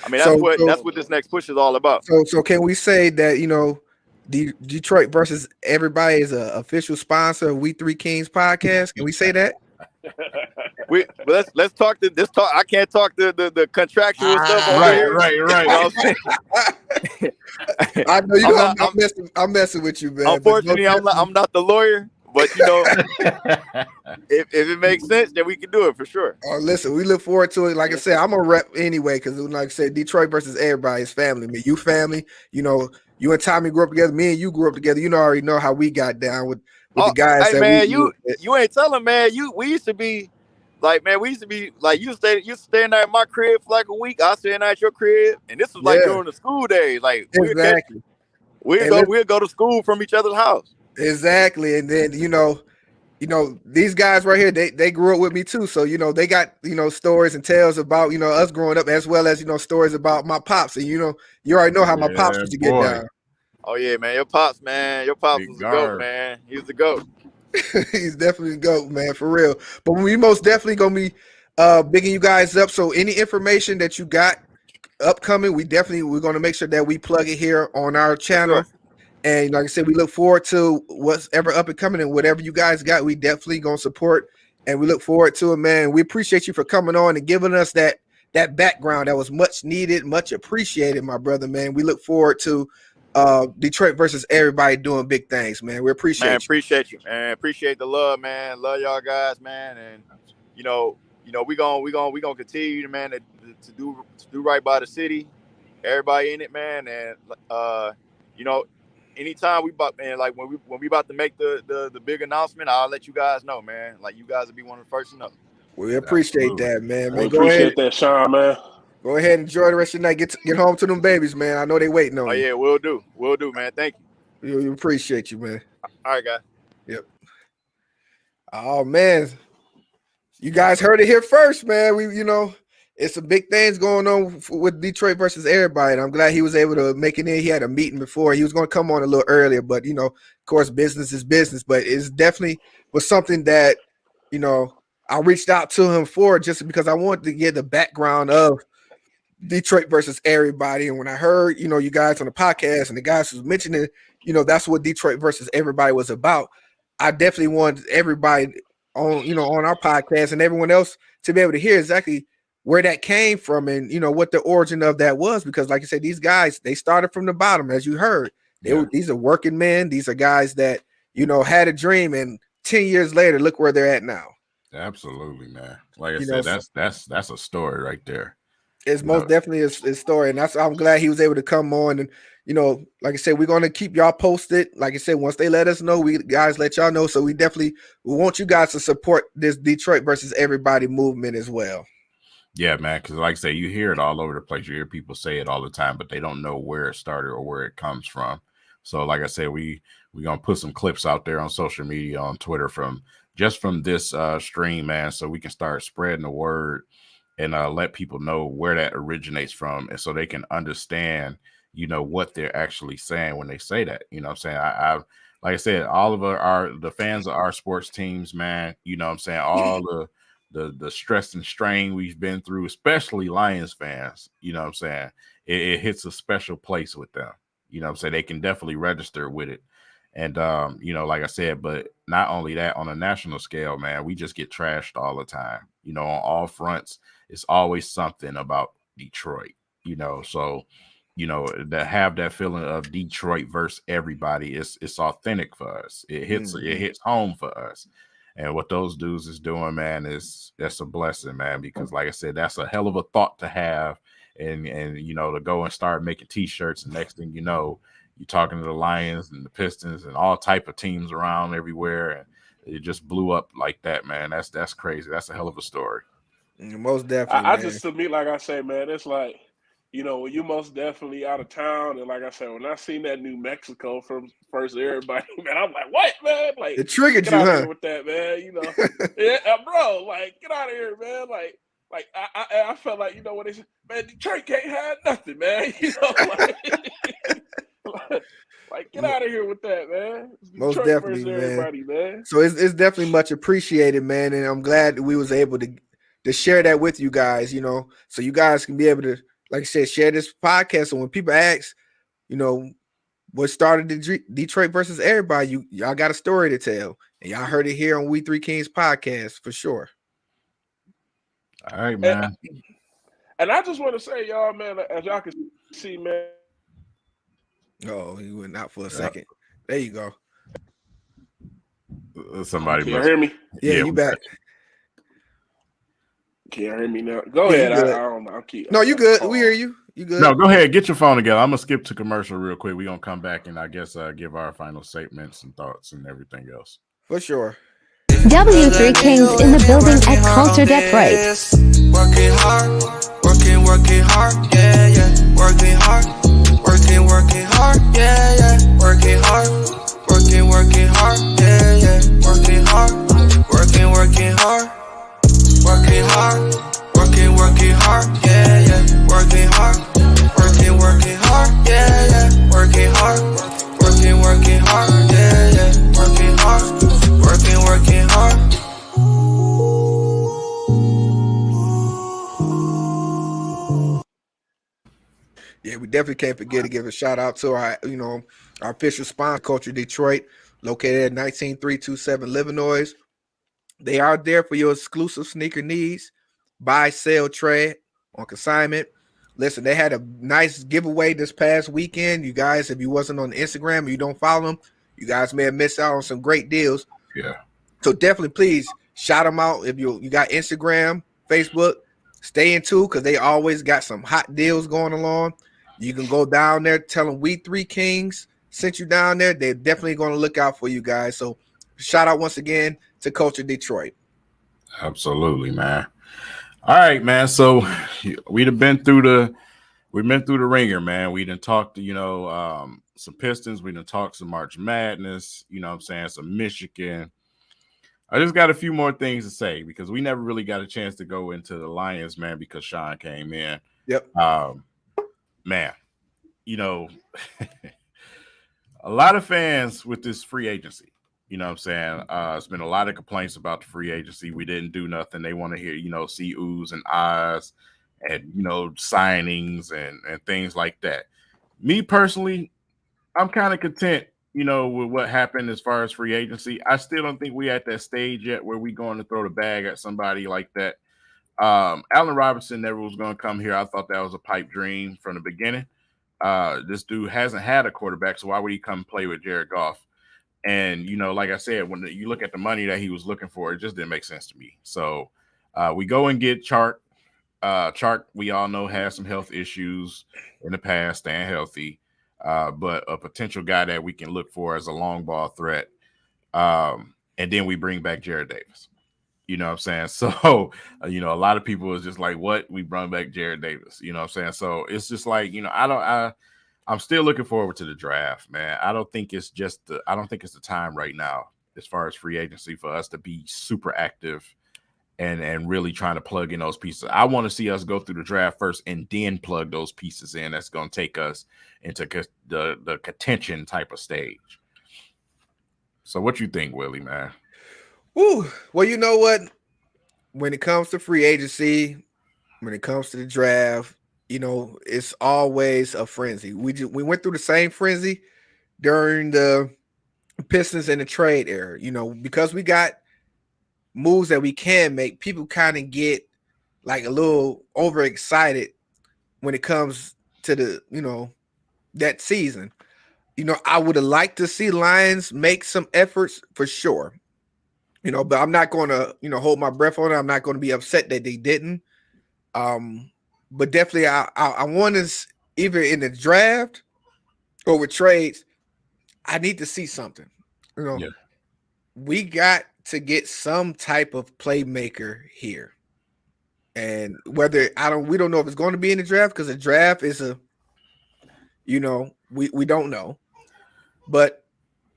I mean, that's what this next push is all about. So can we say that, you know, the Detroit versus everybody is an official sponsor of We3Kingz podcast? Can we say that? Let's talk to this talk. I can't talk the contractual stuff. Right. You know what I'm saying? I know you. I'm messing with you, man. Unfortunately, I'm not the lawyer. But you know, if it makes sense, then we can do it for sure. Oh, listen, we look forward to it. Like I said, I'm a rep anyway because, like I said, Detroit versus everybody is family. Me, you family. You know, you and Tommy grew up together. Me and you grew up together. You know, already know how we got down with the guys. Hey, man, you ain't telling, man. We used to be like, man, you staying there at my crib for like a week. I staying at your crib, and this was like during the school days. Like exactly, we'll go to school from each other's house. Exactly. And then, you know, these guys right here, they grew up with me too. So, you know, they got, you know, stories and tales about, you know, us growing up, as well as, you know, stories about my pops. And, you know, you already know how my pops used to get down. Oh yeah, man. Your pops was the GOAT, man. He was the GOAT. He's definitely the GOAT, man, for real. But we most definitely gonna be bigging you guys up. So any information that you got upcoming, we're going to make sure that we plug it here on our channel. And like I said, we look forward to what's ever up and coming, and whatever you guys got, we definitely going to support, and we look forward to it, man. We appreciate you for coming on and giving us that background that was much needed, much appreciated, my brother, man. We look forward to Detroit versus everybody doing big things, man. We appreciate you. Appreciate you, man. Appreciate the love, man. Love y'all guys, man. And we gonna continue, man, to do right by the city, everybody in it, man. And anytime when we about to make the big announcement, I'll let you guys know, man. Like, you guys will be one of the first to know. We appreciate that, man. We appreciate that, Shawn, man. Go ahead and enjoy the rest of the night. Get home to them babies, man. I know they waiting on you. Oh yeah, we'll do, man. Thank you. We appreciate you, man. All right, guys. Yep. Oh man, you guys heard it here first, man. It's some big things going on with Detroit versus everybody. And I'm glad he was able to make it in. He had a meeting before. He was going to come on a little earlier, but of course, business is business. But it's definitely was something that I reached out to him for, just because I wanted to get the background of Detroit versus everybody. And when I heard, you guys on the podcast and the guys who was mentioning, that's what Detroit versus everybody was about. I definitely wanted everybody on our podcast and everyone else to be able to hear exactly where that came from and, what the origin of that was. Because like I said, these guys, they started from the bottom, as you heard. These are working men. These are guys that, had a dream, and 10 years later, look where they're at now. Absolutely, man. Like I said, that's a story right there. It's most definitely his story, and I'm glad he was able to come on. And like I said, we're going to keep y'all posted. Like I said, once they let us know, we guys let y'all know. So we want you guys to support this Detroit versus everybody movement as well. Yeah, man, because like I say, you hear it all over the place. You hear people say it all the time, but they don't know where it started or where it comes from. So like I said, we're going to put some clips out there on social media, on Twitter from this stream, man, so we can start spreading the word and let people know where that originates from, and so they can understand, what they're actually saying when they say that. You know what I'm saying? I like I said, all of the fans of our sports teams, man, I'm saying, all the stress and strain we've been through, especially Lions fans, I'm saying, it hits a special place with them. I'm saying, they can definitely register with it. And, like I said, but not only that, on a national scale, man, we just get trashed all the time, on all fronts. It's always something about Detroit, so, to have that feeling of Detroit versus everybody, it's authentic for us. It hits home for us. And what those dudes is doing, man, that's a blessing, man, because like I said, that's a hell of a thought to have. And to go and start making T-shirts, and next thing you know, you're talking to the Lions and the Pistons and all type of teams around everywhere, and it just blew up like that, man. That's crazy. That's a hell of a story. Most definitely. I just, to me, like I say, man, it's like, when you most definitely out of town, and like I said, when I seen that New Mexico from first everybody, man, I'm like, what, man? Like, it triggered get you, out of huh? here with that, man. Yeah, bro, like, get out of here, man. Like I felt like, when they said, man, Detroit can't have nothing, man. Like, get out of here with that, man. Most definitely, man. So it's definitely much appreciated, man. And I'm glad that we was able to share that with you guys, so you guys can be able to, like I said, share this podcast. So when people ask, what started Detroit versus everybody, y'all got a story to tell. And y'all heard it here on W3Kingz podcast for sure. All right, man. And I just want to say, y'all, man, as y'all can see, man. Oh, he went out for a second. There you go. Somebody can you hear me? Yeah, you back. Can you hear me now? Go ahead. I don't know. No, you good. We hear you. You good? No, go ahead. Get your phone together. I'm gonna skip to commercial real quick. We're gonna come back and I guess give our final statements and thoughts and everything else. For sure. W3Kingz in the building at Culture Detroit. Working hard, working hard, yeah. Working hard, working hard, yeah. Working hard, working hard, yeah. Working hard, working hard. Working hard, working hard, yeah. Working hard, working hard, yeah. Working hard, working hard, yeah. Working hard, working hard. Yeah, we definitely can't forget to give a shout out to our official sponsor, Culture Detroit, located at 19327 Livernois. They are there for your exclusive sneaker needs. Buy, sell, trade on consignment. Listen, they had a nice giveaway this past weekend. You guys, if you wasn't on Instagram or you don't follow them, you guys may have missed out on some great deals. Yeah. So definitely, please shout them out. If you got Instagram, Facebook, stay in tune because they always got some hot deals going along. You can go down there, tell them W3Kingz sent you down there. They're definitely going to look out for you guys. So shout out once again to Culture Detroit. Absolutely, man. All right, man. So we've been through the ringer, man. We done talked to, some Pistons. We done talked some March Madness, some Michigan. I just got a few more things to say because we never really got a chance to go into the Lions, man, because Shawn came in. Yep. Man, a lot of fans with this free agency. It's been a lot of complaints about the free agency. We didn't do nothing. They want to hear, see oohs and ahs and, signings and things like that. Me personally, I'm kind of content, with what happened as far as free agency. I still don't think we're at that stage yet where we're going to throw the bag at somebody like that. Allen Robinson never was going to come here. I thought that was a pipe dream from the beginning. This dude hasn't had a quarterback, so why would he come play with Jared Goff? And, like I said, when you look at the money that he was looking for, it just didn't make sense to me. So we go and get Chark. Chark, we all know, has some health issues in the past, staying healthy, but a potential guy that we can look for as a long ball threat. And then we bring back Jared Davis. You know what I'm saying? So, a lot of people is just like, what? We brought back Jared Davis. You know what I'm saying? So it's just like, I'm still looking forward to the draft, man. I don't think it's the time right now as far as free agency for us to be super active and really trying to plug in those pieces. I want to see us go through the draft first and then plug those pieces in. That's going to take us into the contention type of stage. So what you think, Willie, man? Woo. Well, you know what? When it comes to free agency, when it comes to the draft, it's always a frenzy. We went through the same frenzy during the Pistons and the trade era, because we got moves that we can make. People kind of get like a little overexcited when it comes to the, that season. I would have liked to see Lions make some efforts for sure. But I'm not going to, hold my breath on it. I'm not going to be upset that they didn't. But definitely, I want us either in the draft or with trades. I need to see something. We got to get some type of playmaker here, and we don't know if it's going to be in the draft because the draft is we don't know, but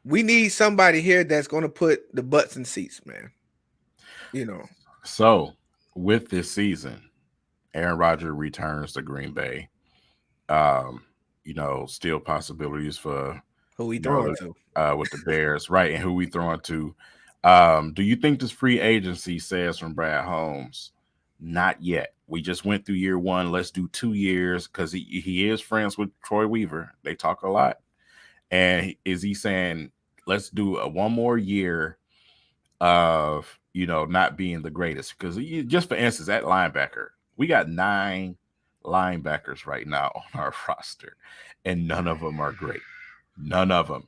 we need somebody here that's going to put the butts in seats, man. So with this season, Aaron Rodgers returns to Green Bay. Still possibilities for who we throwing to with the Bears, right? And who we throwing to. Do you think this free agency says from Brad Holmes, not yet? We just went through year one. Let's do 2 years because he is friends with Troy Weaver. They talk a lot. And is he saying, let's do one more year of, not being the greatest? Because just for instance, at linebacker, we got 9 linebackers right now on our roster, and none of them are great. None of them.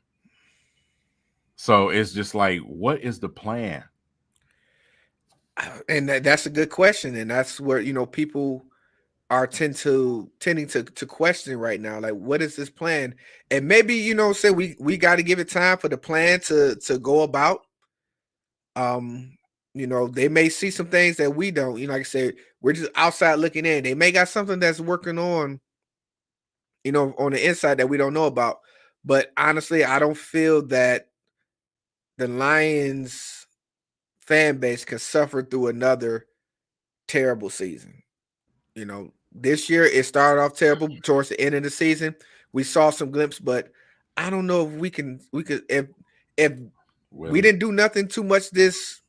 So it's just like, what is the plan? And that's a good question. And that's where, people are tending to question right now. Like, what is this plan? And maybe, say we got to give it time for the plan to go about. They may see some things that we don't. Like I said, we're just outside looking in. They may got something that's working on, on the inside that we don't know about. But honestly, I don't feel that the Lions fan base can suffer through another terrible season. This year it started off terrible towards the end of the season. We saw some glimpses, but I don't know if we could if we didn't do nothing too much this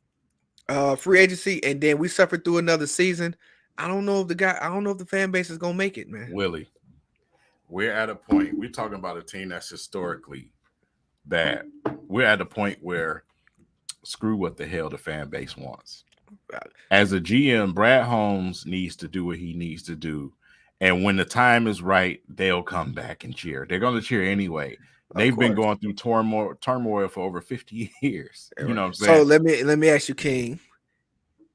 free agency and then we suffered through another season. I don't know if the fan base is gonna make it, man. Willie, we're at a point. We're talking about a team that's historically bad. We're at a point where screw what the hell the fan base wants. As a GM, Brad Holmes needs to do what he needs to do. And when the time is right, they'll come back and cheer. They're going to cheer anyway. They've been going through turmoil for over 50 years. You know what I'm saying? So let me ask you, King.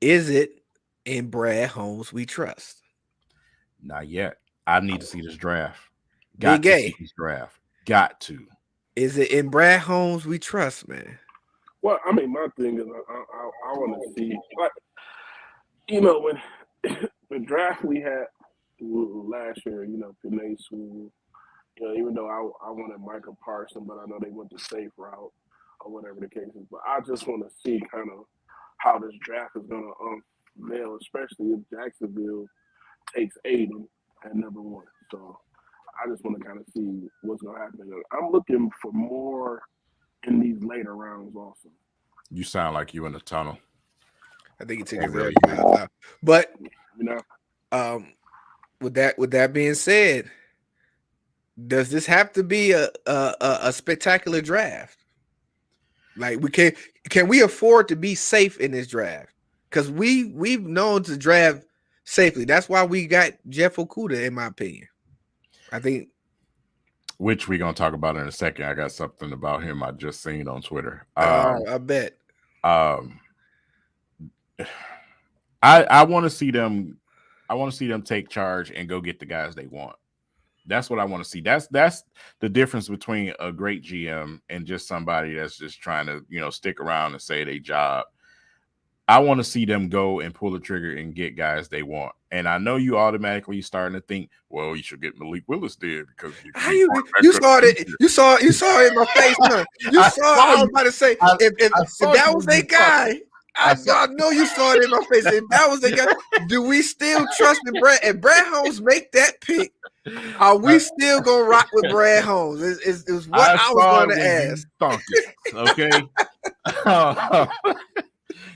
Is it in Brad Holmes we trust? Not yet. I need to see this draft. Got to see this draft. Got to. Is it in Brad Holmes we trust, man? Well, I mean, my thing is, I want to see, like, you know, when draft we had last year, you know, Pinay Sewell, you know, even though I wanted Michael Parsons, but I know they went the safe route or whatever the case is. But I just want to see kind of how this draft is going to unveil, especially if Jacksonville takes Aiden at number 1. So I just want to kind of see what's going to happen. I'm looking for more in these later rounds also. You sound like you in a tunnel. I think it took really out. But you know, with that being said, does this have to be a spectacular draft? Like, can we afford to be safe in this draft? Because we've known to draft safely. That's why we got Jeff Okudah, in my opinion. I think, which we're gonna talk about in a second. I got something about him I just seen on Twitter. I bet. I want to see them. I want to see them take charge and go get the guys they want. That's what I want to see. That's the difference between a great GM and just somebody that's just trying to, you know, stick around and say their job. I want to see them go and pull the trigger and get guys they want. And I know you automatically starting to think, well, you should get Malik Willis there because you saw it. You saw it in my face. Huh? You saw. I was about to say if that was a guy. I know you saw it in my face. If that was a guy, do we still trust in Brad? If Brad Holmes make that pick, are we still gonna rock with Brad Holmes? Is what I was going to ask. Okay.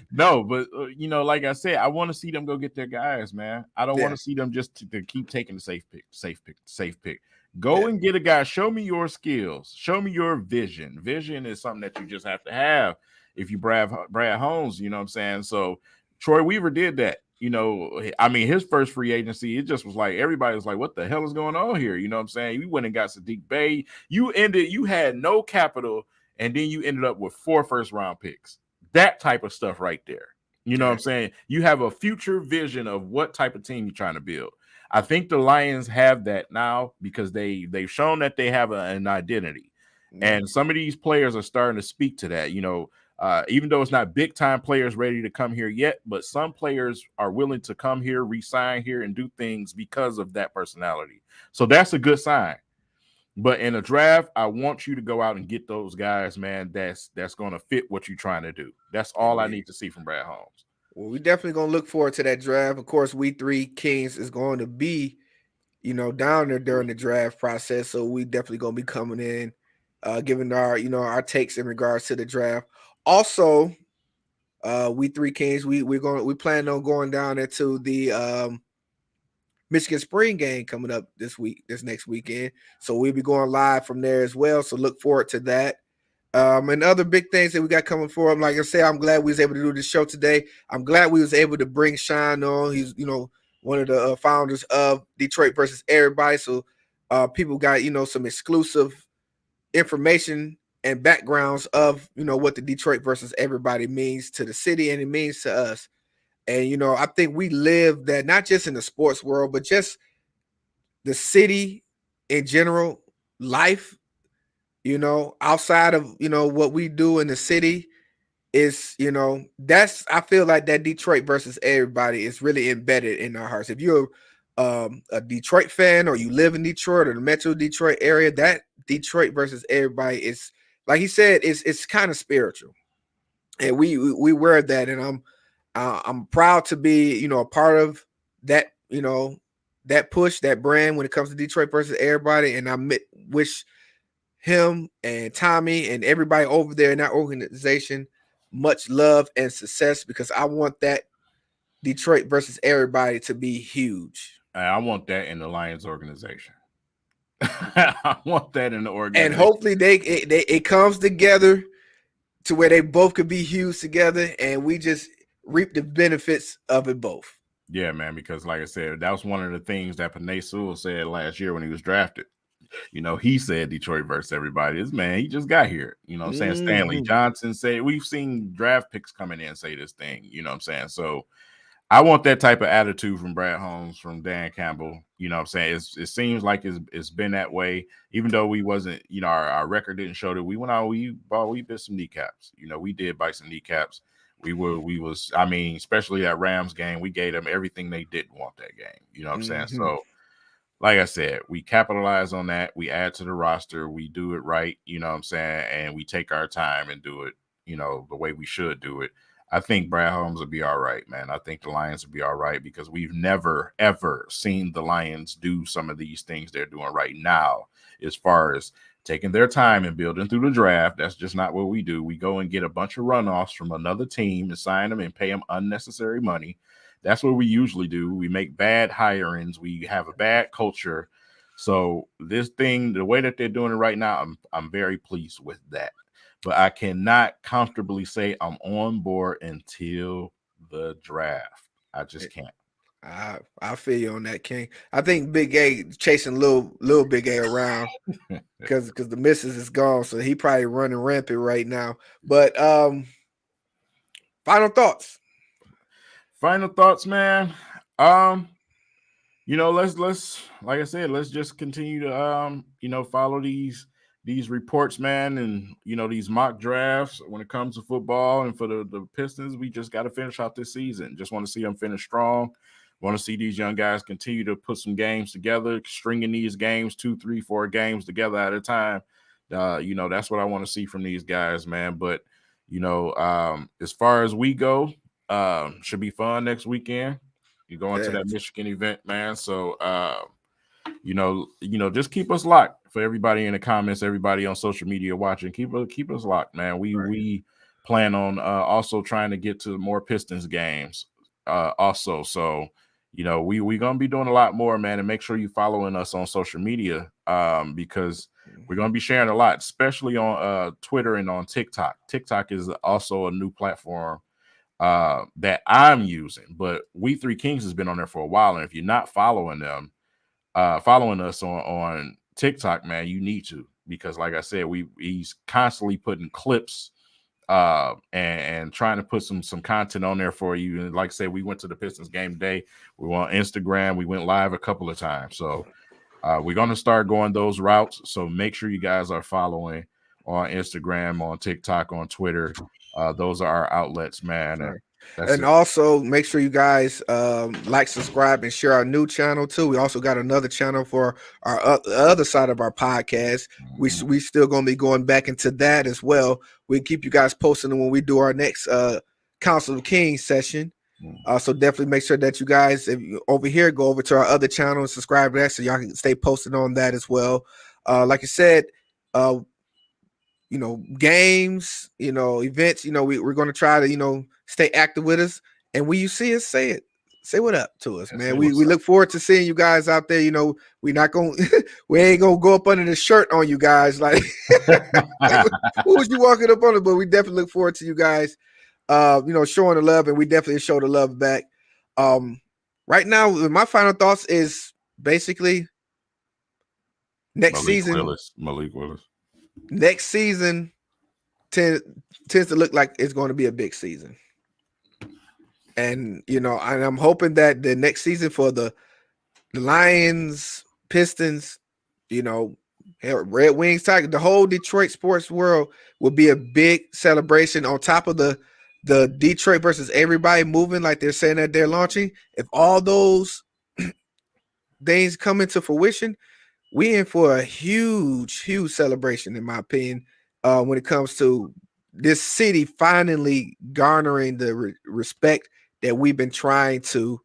No, but you know, like I said, I want to see them go get their guys, man. I don't want to see them just to keep taking the safe pick. Go and get a guy. Show me your skills. Show me your vision. Vision is something that you just have to have if you Brad Holmes, you know what I'm saying? So Troy Weaver did that. You know, I mean, his first free agency, it just was like everybody was like, what the hell is going on here? You know what I'm saying? You went and got Sadiq Bey. You had no capital, and then you ended up with 4 first-round picks. That type of stuff right there. You know what I'm saying? You have a future vision of what type of team you're trying to build. I think the Lions have that now because they've shown that they have an identity. And some of these players are starting to speak to that. You know, even though it's not big time players ready to come here yet, but some players are willing to come here, re-sign here, and do things because of that personality. So that's a good sign. But in a draft, I want you to go out and get those guys, man, that's going to fit what you're trying to do. That's all I need to see from Brad Holmes. Well, we definitely going to look forward to that draft. Of course, W3Kingz is going to be, you know, down there during the draft process. So we definitely going to be coming in, giving our takes in regards to the draft. Also, W3Kingz, we plan on going down there to the Michigan Spring game coming up this next weekend. So we'll be going live from there as well. So look forward to that. And other big things that we got coming for him. Like I said, I'm glad we was able to do this show today. I'm glad we was able to bring Shawn on. He's, you know, one of the founders of Detroit versus Everybody. So people got, you know, some exclusive information and backgrounds of, you know, what the Detroit versus Everybody means to the city and it means to us. And, you know, I think we live that not just in the sports world, but just the city in general, life, you know, outside of, you know, what we do in the city is, you know, I feel like that Detroit versus Everybody is really embedded in our hearts. If you're a Detroit fan or you live in Detroit or the Metro Detroit area, that Detroit versus Everybody is, like he said, it's kind of spiritual. And we wear that, and I'm proud to be, you know, a part of that, you know, that push, that brand when it comes to Detroit versus Everybody. And I wish him and Tommy and everybody over there in that organization much love and success, because I want that Detroit versus Everybody to be huge. I want that in the Lions organization. I want that in the organization. And hopefully it comes together to where they both could be huge together, and we just reap the benefits of it both. Yeah, man, because like I said, that was one of the things that Panay Sewell said last year when he was drafted. You know, he said Detroit versus everybody. This man, he just got here. You know what I'm saying? Stanley Johnson said, we've seen draft picks coming in and say this thing. You know what I'm saying? So I want that type of attitude from Brad Holmes, from Dan Campbell. You know what I'm saying? It seems like it's been that way, even though we wasn't, you know, our record didn't show that. We went out, we bit some kneecaps. You know, we did bite some kneecaps. I mean, especially that Rams game, we gave them everything they didn't want that game. You know what I'm saying? So, like I said, we capitalize on that. We add to the roster. We do it right. You know what I'm saying? And we take our time and do it, you know, the way we should do it. I think Brad Holmes will be all right, man. I think the Lions will be all right because we've never, ever seen the Lions do some of these things they're doing right now as far as taking their time and building through the draft. That's just not what we do. We go and get a bunch of runoffs from another team and sign them and pay them unnecessary money. That's what we usually do. We make bad hirings. We have a bad culture. So this thing, the way that they're doing it right now, I'm very pleased with that. But I cannot comfortably say I'm on board until the draft. I just can't. I feel you on that, King. I think Big A chasing little Big A around because the missus is gone, so he probably running rampant right now. But final thoughts. Final thoughts, man. You know, let's like I said, let's just continue to you know, follow these reports, man, and you know, these mock drafts when it comes to football. And for the Pistons, we just got to finish out this season. Just want to see them finish strong. Want to see these young guys continue to put some games together, stringing these games 2, 3, 4 games together at a time. You know, that's what I want to see from these guys, man. But you know, as far as we go, should be fun next weekend. You're going to that Michigan event, man. So you know, just keep us locked. For everybody in the comments, everybody on social media watching, keep us locked, man. We plan on also trying to get to more Pistons games also. So, you know, we're gonna be doing a lot more, man. And make sure you following us on social media because we're gonna be sharing a lot, especially on Twitter and on TikTok. TikTok is also a new platform that I'm using, but W3Kingz has been on there for a while. And if you're not following them, following us on TikTok, man, you need to, because like I said, he's constantly putting clips and trying to put some content on there for you. And like I said, we went to the Pistons game today. We were on Instagram. We went live a couple of times. So we're going to start going those routes. So make sure you guys are following on Instagram, on TikTok, on Twitter. Those are our outlets, man. And also make sure you guys like, subscribe, and share our new channel too. We also got another channel for our other side of our podcast. We still going to be going back into that as well. We keep you guys posted when we do our next Council of Kings session. So definitely make sure that you guys, if you over here, go over to our other channel and subscribe to that so y'all can stay posted on that as well. Like I said, you know, games, you know, events, you know, we're going to try to, you know, stay active with us. And when you see us, say what up to us, man. We look forward to seeing you guys out there. You know, we ain't gonna go up under the shirt on you guys. Like, who was you walking up on it? But we definitely look forward to you guys, you know, showing the love, and we definitely show the love back. Right now, my final thoughts is basically next season. Malik Willis. Next season tends to look like it's going to be a big season. And, you know, I'm hoping that the next season for the Lions, Pistons, you know, Red Wings, Tigers, the whole Detroit sports world will be a big celebration on top of the Detroit versus everybody movement like they're saying that they're launching. If all those things come into fruition, we in for a huge celebration, in my opinion, when it comes to this city finally garnering the respect that we've been trying to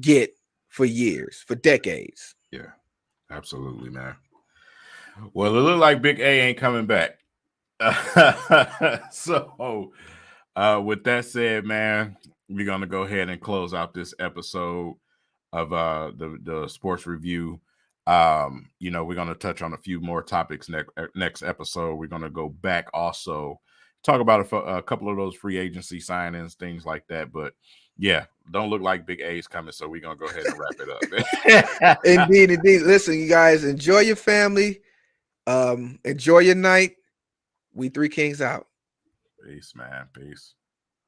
get for years, for decades. Yeah, absolutely, man. Well, it looks like Big A ain't coming back. So with that said, man, we're going to go ahead and close out this episode of the sports review. You know, we're going to touch on a few more topics next episode. We're going to go back also talk about a couple of those free agency signings, things like that. But yeah, don't look like Big A's coming, so we're going to go ahead and wrap it up. Indeed. Listen, you guys, enjoy your family. Enjoy your night. We 3 Kings out. Peace, man. Peace.